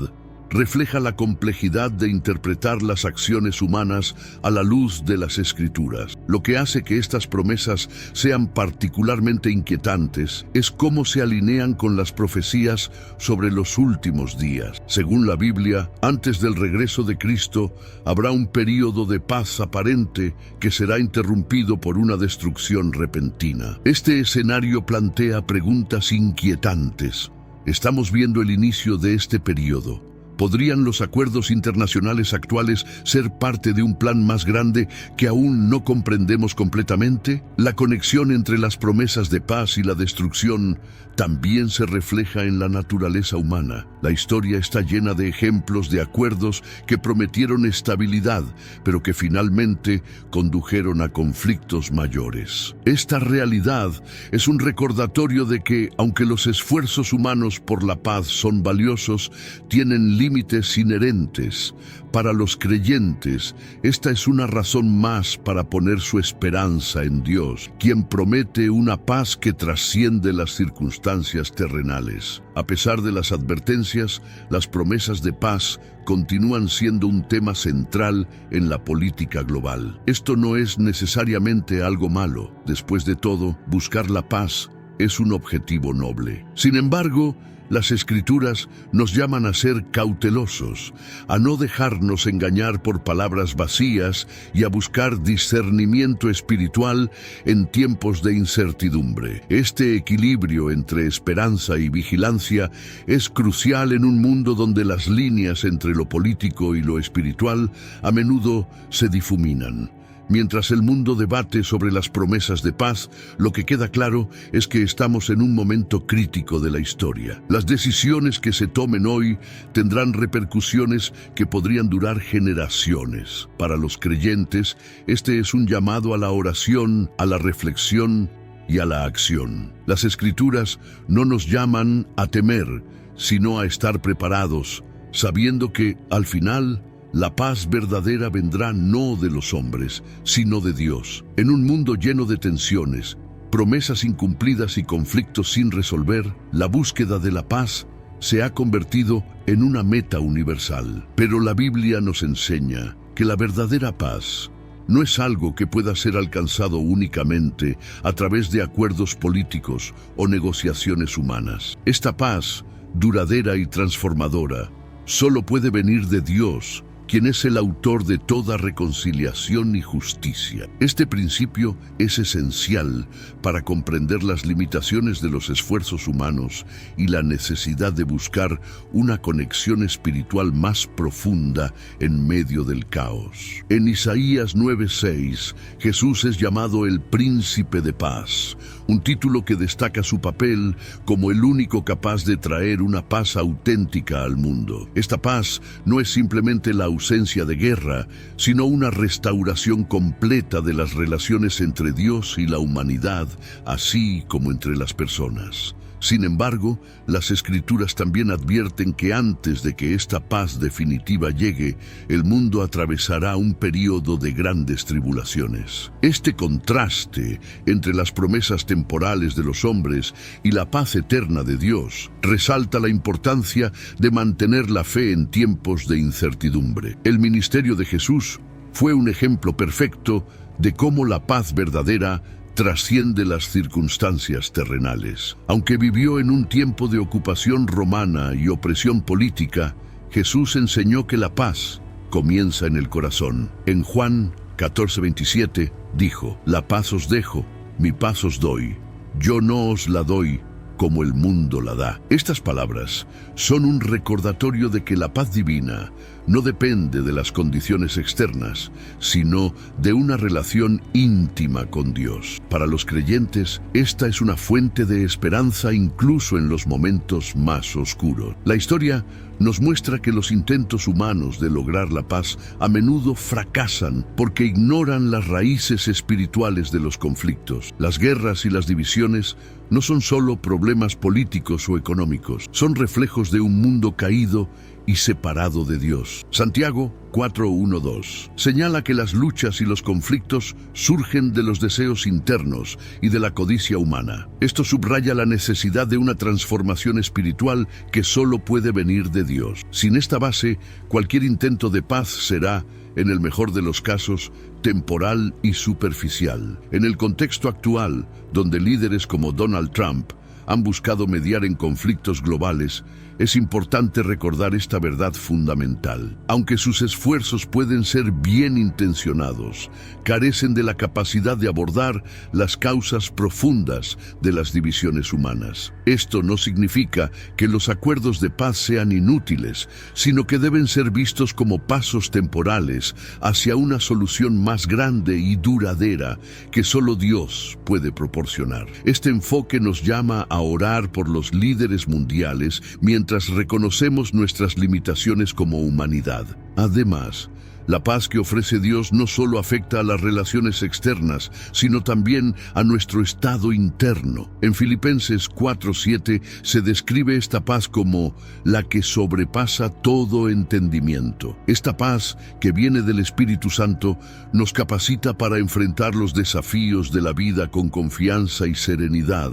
refleja la complejidad de interpretar las acciones humanas a la luz de las Escrituras. Lo que hace que estas promesas sean particularmente inquietantes es cómo se alinean con las profecías sobre los últimos días. Según la Biblia, antes del regreso de Cristo, habrá un período de paz aparente que será interrumpido por una destrucción repentina. Este escenario plantea preguntas inquietantes. Estamos viendo el inicio de este período. ¿Podrían los acuerdos internacionales actuales ser parte de un plan más grande que aún no comprendemos completamente? La conexión entre las promesas de paz y la destrucción también se refleja en la naturaleza humana. La historia está llena de ejemplos de acuerdos que prometieron estabilidad, pero que finalmente condujeron a conflictos mayores. Esta realidad es un recordatorio de que, aunque los esfuerzos humanos por la paz son valiosos, tienen límites inherentes. Para los creyentes, esta es una razón más para poner su esperanza en Dios, quien promete una paz que trasciende las circunstancias terrenales. A pesar de las advertencias, las promesas de paz continúan siendo un tema central en la política global. Esto no es necesariamente algo malo. Después de todo, buscar la paz es un objetivo noble. Sin embargo, las Escrituras nos llaman a ser cautelosos, a no dejarnos engañar por palabras vacías y a buscar discernimiento espiritual en tiempos de incertidumbre. Este equilibrio entre esperanza y vigilancia es crucial en un mundo donde las líneas entre lo político y lo espiritual a menudo se difuminan. Mientras el mundo debate sobre las promesas de paz, lo que queda claro es que estamos en un momento crítico de la historia. Las decisiones que se tomen hoy tendrán repercusiones que podrían durar generaciones. Para los creyentes, este es un llamado a la oración, a la reflexión y a la acción. Las Escrituras no nos llaman a temer, sino a estar preparados, sabiendo que, al final, la paz verdadera vendrá no de los hombres, sino de Dios. En un mundo lleno de tensiones, promesas incumplidas y conflictos sin resolver, la búsqueda de la paz se ha convertido en una meta universal. Pero la Biblia nos enseña que la verdadera paz no es algo que pueda ser alcanzado únicamente a través de acuerdos políticos o negociaciones humanas. Esta paz, duradera y transformadora, solo puede venir de Dios, quien es el autor de toda reconciliación y justicia. Este principio es esencial para comprender las limitaciones de los esfuerzos humanos y la necesidad de buscar una conexión espiritual más profunda en medio del caos. En Isaías 9:6, Jesús es llamado el Príncipe de Paz, un título que destaca su papel como el único capaz de traer una paz auténtica al mundo. Esta paz no es simplemente la ausencia de guerra, sino una restauración completa de las relaciones entre Dios y la humanidad, así como entre las personas. Sin embargo, las Escrituras también advierten que antes de que esta paz definitiva llegue, el mundo atravesará un período de grandes tribulaciones. Este contraste entre las promesas temporales de los hombres y la paz eterna de Dios resalta la importancia de mantener la fe en tiempos de incertidumbre. El ministerio de Jesús fue un ejemplo perfecto de cómo la paz verdadera trasciende las circunstancias terrenales. Aunque vivió en un tiempo de ocupación romana y opresión política, Jesús enseñó que la paz comienza en el corazón. En Juan 14:27 dijo: «La paz os dejo, mi paz os doy. Yo no os la doy como el mundo la da». Estas palabras son un recordatorio de que la paz divina no depende de las condiciones externas, sino de una relación íntima con Dios. Para los creyentes, esta es una fuente de esperanza incluso en los momentos más oscuros. La historia nos muestra que los intentos humanos de lograr la paz a menudo fracasan porque ignoran las raíces espirituales de los conflictos. Las guerras y las divisiones no son solo problemas políticos o económicos, son reflejos de un mundo caído y separado de Dios. Santiago 4:1-2 señala que las luchas y los conflictos surgen de los deseos internos y de la codicia humana. Esto subraya la necesidad de una transformación espiritual que solo puede venir de Dios. Sin esta base, cualquier intento de paz será, en el mejor de los casos, temporal y superficial. En el contexto actual, donde líderes como Donald Trump han buscado mediar en conflictos globales, es importante recordar esta verdad fundamental. Aunque sus esfuerzos pueden ser bien intencionados, carecen de la capacidad de abordar las causas profundas de las divisiones humanas. Esto no significa que los acuerdos de paz sean inútiles, sino que deben ser vistos como pasos temporales hacia una solución más grande y duradera que solo Dios puede proporcionar. Este enfoque nos llama a orar por los líderes mundiales mientras reconocemos nuestras limitaciones como humanidad. Además, la paz que ofrece Dios no solo afecta a las relaciones externas, sino también a nuestro estado interno. En Filipenses 4:7 se describe esta paz como la que sobrepasa todo entendimiento. Esta paz, que viene del Espíritu Santo, nos capacita para enfrentar los desafíos de la vida con confianza y serenidad,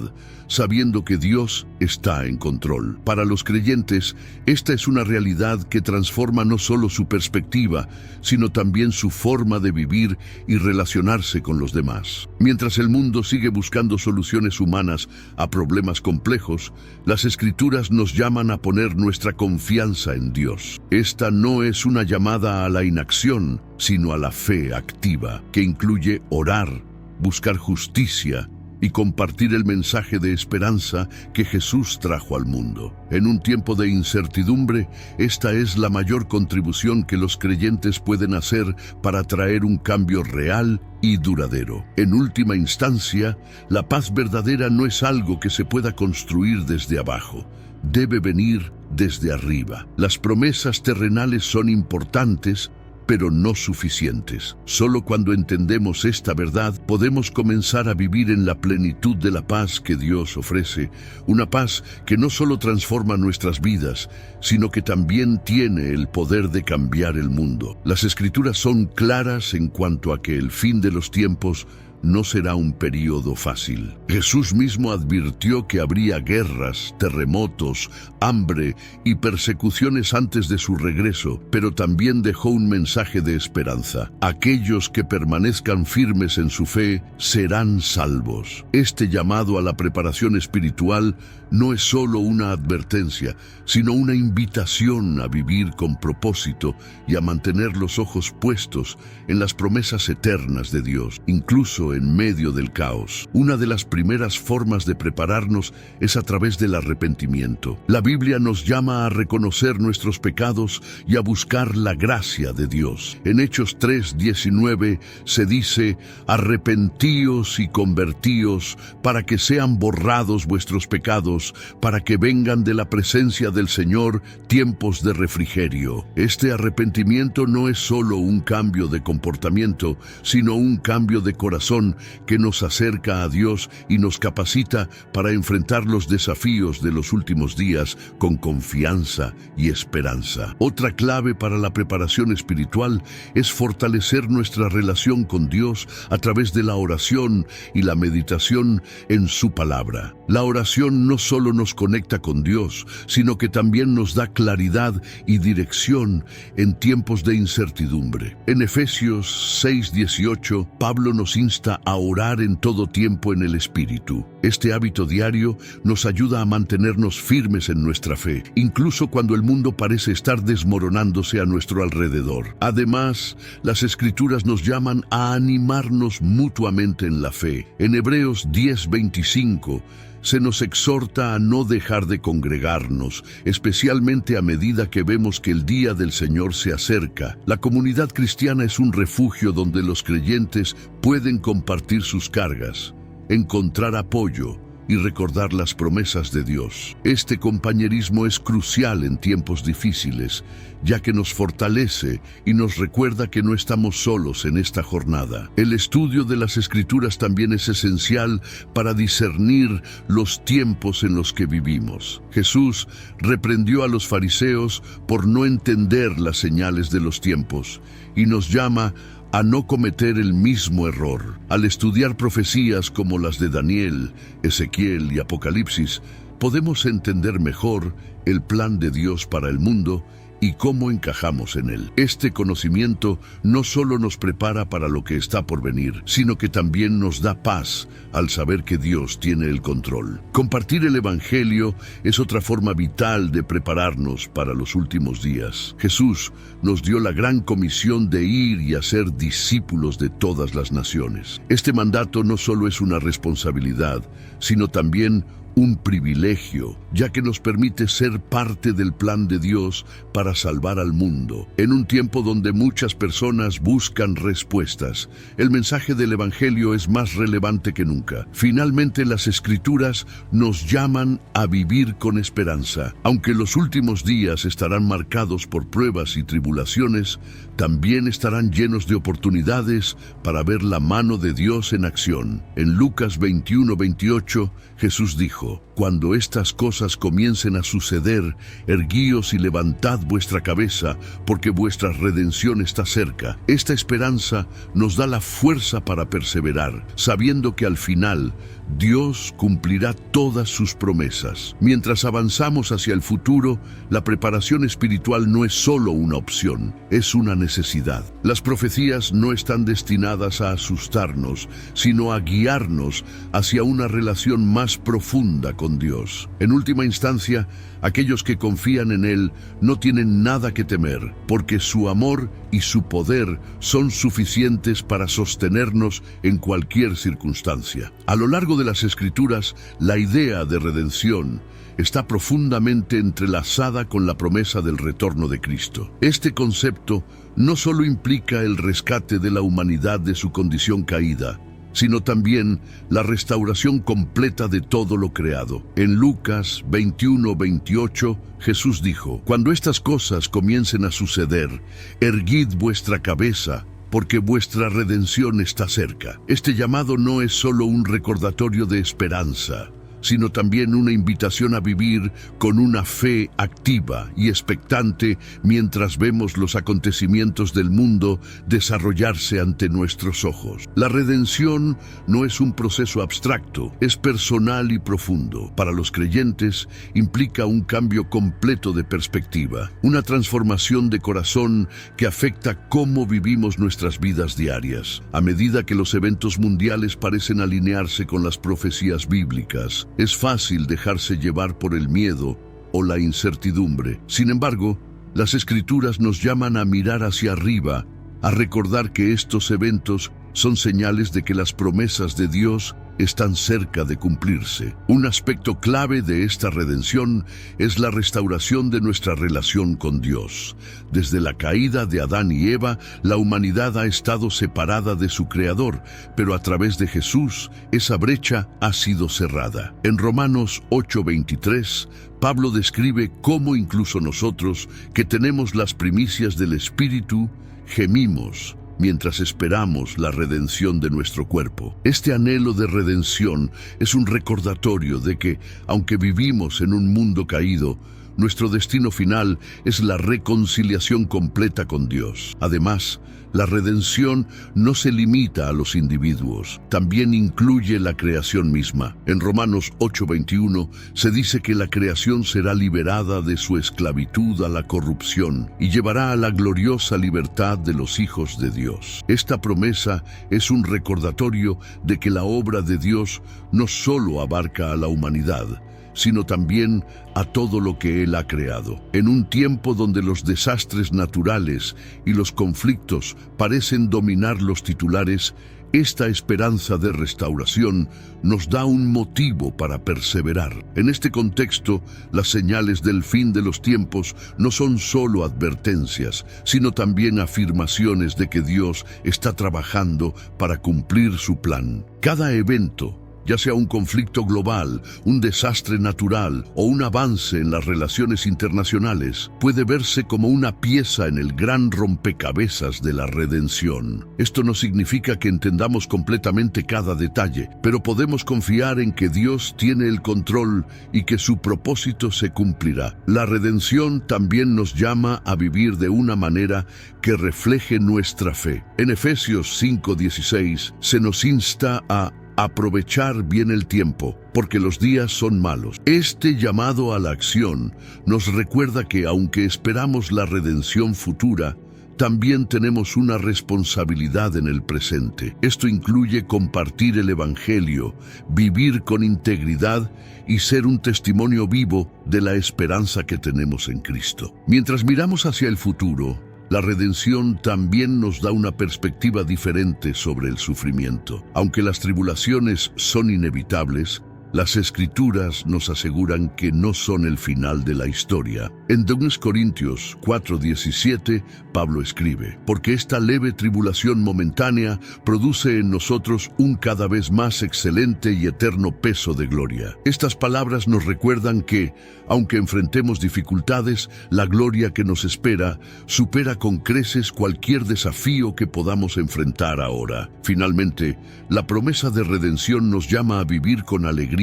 sabiendo que Dios está en control. Para los creyentes, esta es una realidad que transforma no solo su perspectiva, sino también su forma de vivir y relacionarse con los demás. Mientras el mundo sigue buscando soluciones humanas a problemas complejos, las Escrituras nos llaman a poner nuestra confianza en Dios. Esta no es una llamada a la inacción, sino a la fe activa, que incluye orar, buscar justicia y compartir el mensaje de esperanza que Jesús trajo al mundo. En un tiempo de incertidumbre, esta es la mayor contribución que los creyentes pueden hacer para traer un cambio real y duradero. En última instancia, la paz verdadera no es algo que se pueda construir desde abajo. Debe venir desde arriba. Las promesas terrenales son importantes, pero no suficientes. Solo cuando entendemos esta verdad podemos comenzar a vivir en la plenitud de la paz que Dios ofrece, una paz que no solo transforma nuestras vidas, sino que también tiene el poder de cambiar el mundo. Las Escrituras son claras en cuanto a que el fin de los tiempos no será un período fácil. Jesús mismo advirtió que habría guerras, terremotos, hambre y persecuciones antes de su regreso, pero también dejó un mensaje de esperanza. Aquellos que permanezcan firmes en su fe serán salvos. Este llamado a la preparación espiritual no es solo una advertencia, sino una invitación a vivir con propósito y a mantener los ojos puestos en las promesas eternas de Dios, incluso en medio del caos. Una de las primeras formas de prepararnos es a través del arrepentimiento. La Biblia nos llama a reconocer nuestros pecados y a buscar la gracia de Dios. En Hechos 3:19 se dice: arrepentíos y convertíos para que sean borrados vuestros pecados, para que vengan de la presencia del Señor tiempos de refrigerio. Este arrepentimiento no es solo un cambio de comportamiento, sino un cambio de corazón que nos acerca a Dios y nos capacita para enfrentar los desafíos de los últimos días con confianza y esperanza. Otra clave para la preparación espiritual es fortalecer nuestra relación con Dios a través de la oración y la meditación en su palabra. La oración no solo nos conecta con Dios, sino que también nos da claridad y dirección en tiempos de incertidumbre. En Efesios 6:18, Pablo nos insta a orar en todo tiempo en el Espíritu. Este hábito diario nos ayuda a mantenernos firmes en nuestra fe, incluso cuando el mundo parece estar desmoronándose a nuestro alrededor. Además, las Escrituras nos llaman a animarnos mutuamente en la fe. En Hebreos 10:25, se nos exhorta a no dejar de congregarnos, especialmente a medida que vemos que el día del Señor se acerca. La comunidad cristiana es un refugio donde los creyentes pueden compartir sus cargas, encontrar apoyo y recordar las promesas de Dios. Este compañerismo es crucial en tiempos difíciles, ya que nos fortalece y nos recuerda que no estamos solos en esta jornada. El estudio de las Escrituras también es esencial para discernir los tiempos en los que vivimos. Jesús reprendió a los fariseos por no entender las señales de los tiempos y nos llama a no cometer el mismo error. Al estudiar profecías como las de Daniel, Ezequiel y Apocalipsis, podemos entender mejor el plan de Dios para el mundo y cómo encajamos en él. Este conocimiento no solo nos prepara para lo que está por venir, sino que también nos da paz al saber que Dios tiene el control. Compartir el Evangelio es otra forma vital de prepararnos para los últimos días. Jesús nos dio la gran comisión de ir y hacer discípulos de todas las naciones. Este mandato no solo es una responsabilidad, sino también un privilegio, ya que nos permite ser parte del plan de Dios para salvar al mundo. En un tiempo donde muchas personas buscan respuestas, el mensaje del Evangelio es más relevante que nunca. Finalmente, las Escrituras nos llaman a vivir con esperanza. Aunque los últimos días estarán marcados por pruebas y tribulaciones, también estarán llenos de oportunidades para ver la mano de Dios en acción. En Lucas 21:28, Jesús dijo: cuando estas cosas comiencen a suceder, erguíos y levantad vuestra cabeza, porque vuestra redención está cerca. Esta esperanza nos da la fuerza para perseverar, sabiendo que al final Dios cumplirá todas sus promesas. Mientras avanzamos hacia el futuro, la preparación espiritual no es solo una opción, es una necesidad. Las profecías no están destinadas a asustarnos, sino a guiarnos hacia una relación más profunda con Dios. En última instancia, aquellos que confían en Él no tienen nada que temer, porque su amor y su poder son suficientes para sostenernos en cualquier circunstancia. A lo largo de las Escrituras, la idea de redención está profundamente entrelazada con la promesa del retorno de Cristo. Este concepto no solo implica el rescate de la humanidad de su condición caída, sino también la restauración completa de todo lo creado. En Lucas 21:28, Jesús dijo: cuando estas cosas comiencen a suceder, erguid vuestra cabeza, porque vuestra redención está cerca. Este llamado no es solo un recordatorio de esperanza, sino también una invitación a vivir con una fe activa y expectante mientras vemos los acontecimientos del mundo desarrollarse ante nuestros ojos. La redención no es un proceso abstracto, es personal y profundo. Para los creyentes implica un cambio completo de perspectiva, una transformación de corazón que afecta cómo vivimos nuestras vidas diarias. A medida que los eventos mundiales parecen alinearse con las profecías bíblicas, es fácil dejarse llevar por el miedo o la incertidumbre. Sin embargo, las Escrituras nos llaman a mirar hacia arriba, a recordar que estos eventos son señales de que las promesas de Dios están cerca de cumplirse. Un aspecto clave de esta redención es la restauración de nuestra relación con Dios. Desde la caída de Adán y Eva, la humanidad ha estado separada de su Creador, pero a través de Jesús, esa brecha ha sido cerrada. En Romanos 8:23, Pablo describe cómo incluso nosotros, que tenemos las primicias del Espíritu, gemimos mientras esperamos la redención de nuestro cuerpo. Este anhelo de redención es un recordatorio de que, aunque vivimos en un mundo caído, nuestro destino final es la reconciliación completa con Dios. Además, la redención no se limita a los individuos, también incluye la creación misma. En Romanos 8:21 se dice que la creación será liberada de su esclavitud a la corrupción y llevará a la gloriosa libertad de los hijos de Dios. Esta promesa es un recordatorio de que la obra de Dios no solo abarca a la humanidad, sino también a todo lo que Él ha creado. En un tiempo donde los desastres naturales y los conflictos parecen dominar los titulares, esta esperanza de restauración nos da un motivo para perseverar. En este contexto, las señales del fin de los tiempos no son solo advertencias, sino también afirmaciones de que Dios está trabajando para cumplir su plan. Cada evento, ya sea un conflicto global, un desastre natural o un avance en las relaciones internacionales, puede verse como una pieza en el gran rompecabezas de la redención. Esto no significa que entendamos completamente cada detalle, pero podemos confiar en que Dios tiene el control y que su propósito se cumplirá. La redención también nos llama a vivir de una manera que refleje nuestra fe. En Efesios 5:16 se nos insta a aprovechar bien el tiempo, porque los días son malos. Este llamado a la acción nos recuerda que, aunque esperamos la redención futura, también tenemos una responsabilidad en el presente. Esto incluye compartir el Evangelio, vivir con integridad y ser un testimonio vivo de la esperanza que tenemos en Cristo. Mientras miramos hacia el futuro, la redención también nos da una perspectiva diferente sobre el sufrimiento. Aunque las tribulaciones son inevitables, las Escrituras nos aseguran que no son el final de la historia. En 2 Corintios 4:17, Pablo escribe: porque esta leve tribulación momentánea produce en nosotros un cada vez más excelente y eterno peso de gloria. Estas palabras nos recuerdan que, aunque enfrentemos dificultades, la gloria que nos espera supera con creces cualquier desafío que podamos enfrentar ahora. Finalmente, la promesa de redención nos llama a vivir con alegría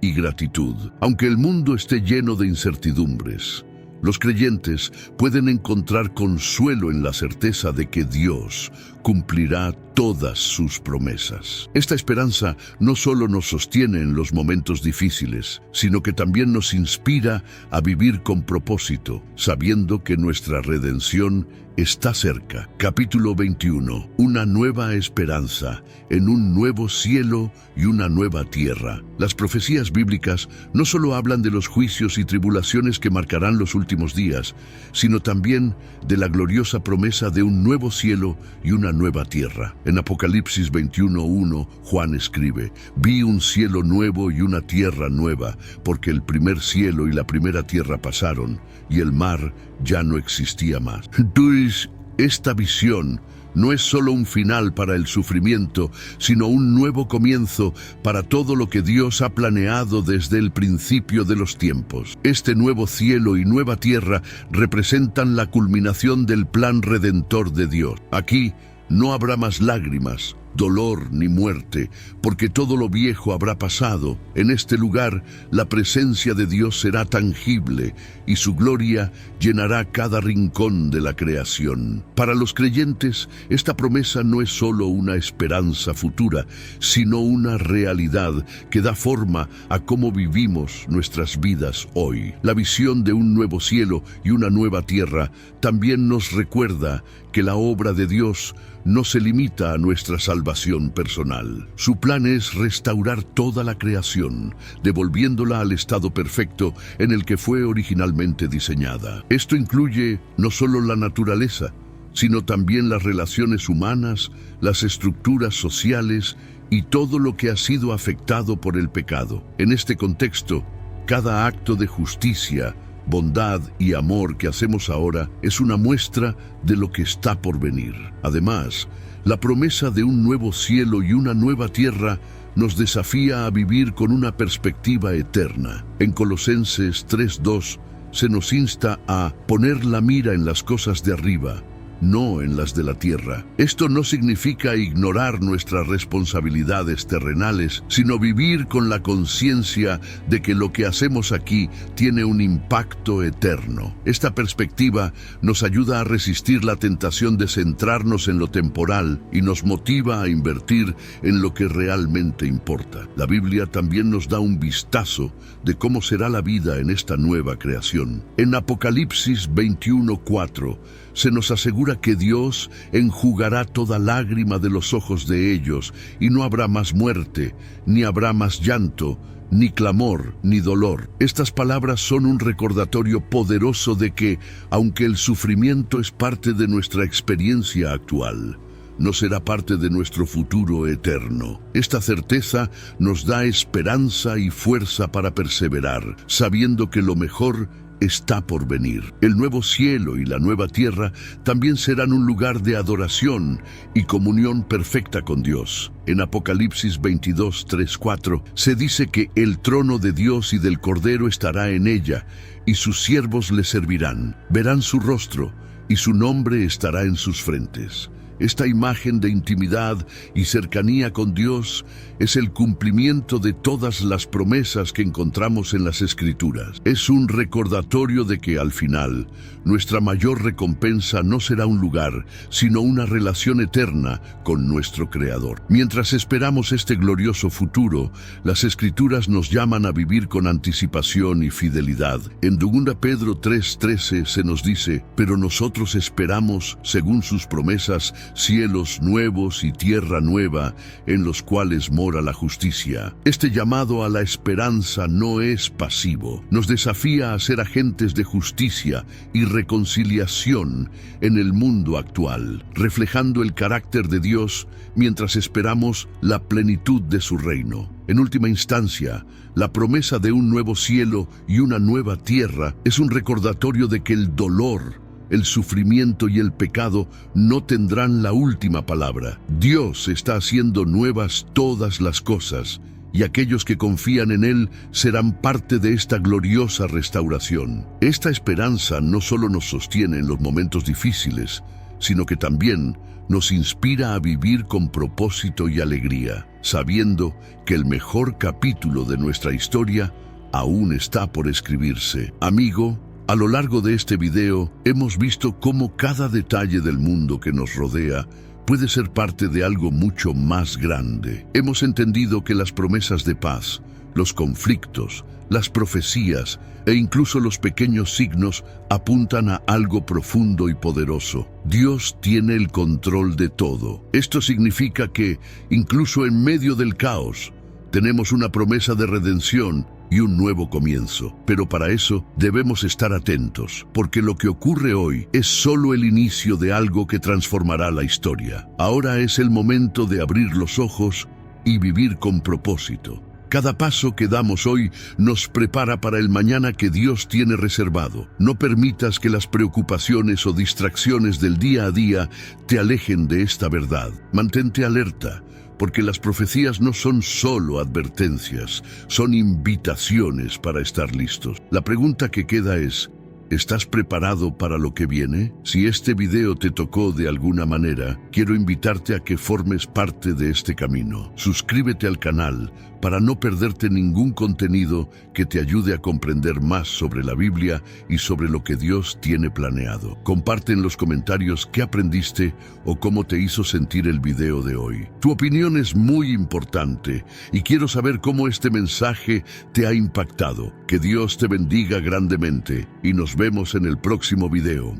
y gratitud. Aunque el mundo esté lleno de incertidumbres, los creyentes pueden encontrar consuelo en la certeza de que Dios cumplirá todas sus promesas. Esta esperanza no solo nos sostiene en los momentos difíciles, sino que también nos inspira a vivir con propósito, sabiendo que nuestra redención está cerca. Capítulo 21. Una nueva esperanza en un nuevo cielo y una nueva tierra. Las profecías bíblicas no solo hablan de los juicios y tribulaciones que marcarán los últimos días, sino también de la gloriosa promesa de un nuevo cielo y una nueva tierra. En Apocalipsis 21:1, Juan escribe: vi un cielo nuevo y una tierra nueva, porque el primer cielo y la primera tierra pasaron, y el mar ya no existía más. Entonces, esta visión no es solo un final para el sufrimiento, sino un nuevo comienzo para todo lo que Dios ha planeado desde el principio de los tiempos. Este nuevo cielo y nueva tierra representan la culminación del plan redentor de Dios. Aquí no habrá más lágrimas, dolor ni muerte, porque todo lo viejo habrá pasado. En este lugar la presencia de Dios será tangible y su gloria llenará cada rincón de la creación. Para los creyentes, esta promesa no es solo una esperanza futura, sino una realidad que da forma a cómo vivimos nuestras vidas hoy. La visión de un nuevo cielo y una nueva tierra también nos recuerda que la obra de Dios no se limita a nuestra salvación personal. Su plan es restaurar toda la creación, devolviéndola al estado perfecto en el que fue originalmente diseñada. Esto incluye no solo la naturaleza, sino también las relaciones humanas, las estructuras sociales y todo lo que ha sido afectado por el pecado. En este contexto, cada acto de justicia, bondad y amor que hacemos ahora es una muestra de lo que está por venir. Además, la promesa de un nuevo cielo y una nueva tierra nos desafía a vivir con una perspectiva eterna. En Colosenses 3:2 se nos insta a poner la mira en las cosas de arriba, no en las de la tierra. Esto no significa ignorar nuestras responsabilidades terrenales, sino vivir con la conciencia de que lo que hacemos aquí tiene un impacto eterno. Esta perspectiva nos ayuda a resistir la tentación de centrarnos en lo temporal y nos motiva a invertir en lo que realmente importa. La Biblia también nos da un vistazo de cómo será la vida en esta nueva creación. En Apocalipsis 21:4 se nos asegura que Dios enjugará toda lágrima de los ojos de ellos, y no habrá más muerte, ni habrá más llanto, ni clamor, ni dolor. Estas palabras son un recordatorio poderoso de que, aunque el sufrimiento es parte de nuestra experiencia actual, no será parte de nuestro futuro eterno. Esta certeza nos da esperanza y fuerza para perseverar, sabiendo que lo mejor está por venir. El nuevo cielo y la nueva tierra también serán un lugar de adoración y comunión perfecta con Dios. En Apocalipsis 22:3-4 se dice que el trono de Dios y del Cordero estará en ella, y sus siervos le servirán. Verán su rostro, y su nombre estará en sus frentes. Esta imagen de intimidad y cercanía con Dios es el cumplimiento de todas las promesas que encontramos en las Escrituras. Es un recordatorio de que al final, nuestra mayor recompensa no será un lugar, sino una relación eterna con nuestro Creador. Mientras esperamos este glorioso futuro, las Escrituras nos llaman a vivir con anticipación y fidelidad. En 2 Pedro 3:13 se nos dice: pero nosotros esperamos, según sus promesas, cielos nuevos y tierra nueva, en los cuales mora la justicia. Este llamado a la esperanza no es pasivo. Nos desafía a ser agentes de justicia y reconciliación en el mundo actual, reflejando el carácter de Dios mientras esperamos la plenitud de su reino. En última instancia, la promesa de un nuevo cielo y una nueva tierra es un recordatorio de que el dolor, el sufrimiento y el pecado no tendrán la última palabra. Dios está haciendo nuevas todas las cosas, y aquellos que confían en Él serán parte de esta gloriosa restauración. Esta esperanza no solo nos sostiene en los momentos difíciles, sino que también nos inspira a vivir con propósito y alegría, sabiendo que el mejor capítulo de nuestra historia aún está por escribirse. Amigo, a lo largo de este video hemos visto cómo cada detalle del mundo que nos rodea puede ser parte de algo mucho más grande. Hemos entendido que las promesas de paz, los conflictos, las profecías e incluso los pequeños signos apuntan a algo profundo y poderoso. Dios tiene el control de todo. Esto significa que, incluso en medio del caos, tenemos una promesa de redención y un nuevo comienzo. Pero para eso debemos estar atentos, porque lo que ocurre hoy es solo el inicio de algo que transformará la historia. Ahora es el momento de abrir los ojos y vivir con propósito. Cada paso que damos hoy nos prepara para el mañana que Dios tiene reservado. No permitas que las preocupaciones o distracciones del día a día te alejen de esta verdad. Mantente alerta, porque las profecías no son solo advertencias, son invitaciones para estar listos. La pregunta que queda es: ¿Estás preparado para lo que viene? Si este video te tocó de alguna manera, quiero invitarte a que formes parte de este camino. Suscríbete al canal para no perderte ningún contenido que te ayude a comprender más sobre la Biblia y sobre lo que Dios tiene planeado. Comparte en los comentarios qué aprendiste o cómo te hizo sentir el video de hoy. Tu opinión es muy importante y quiero saber cómo este mensaje te ha impactado. Que Dios te bendiga grandemente y nos vemos en el próximo video.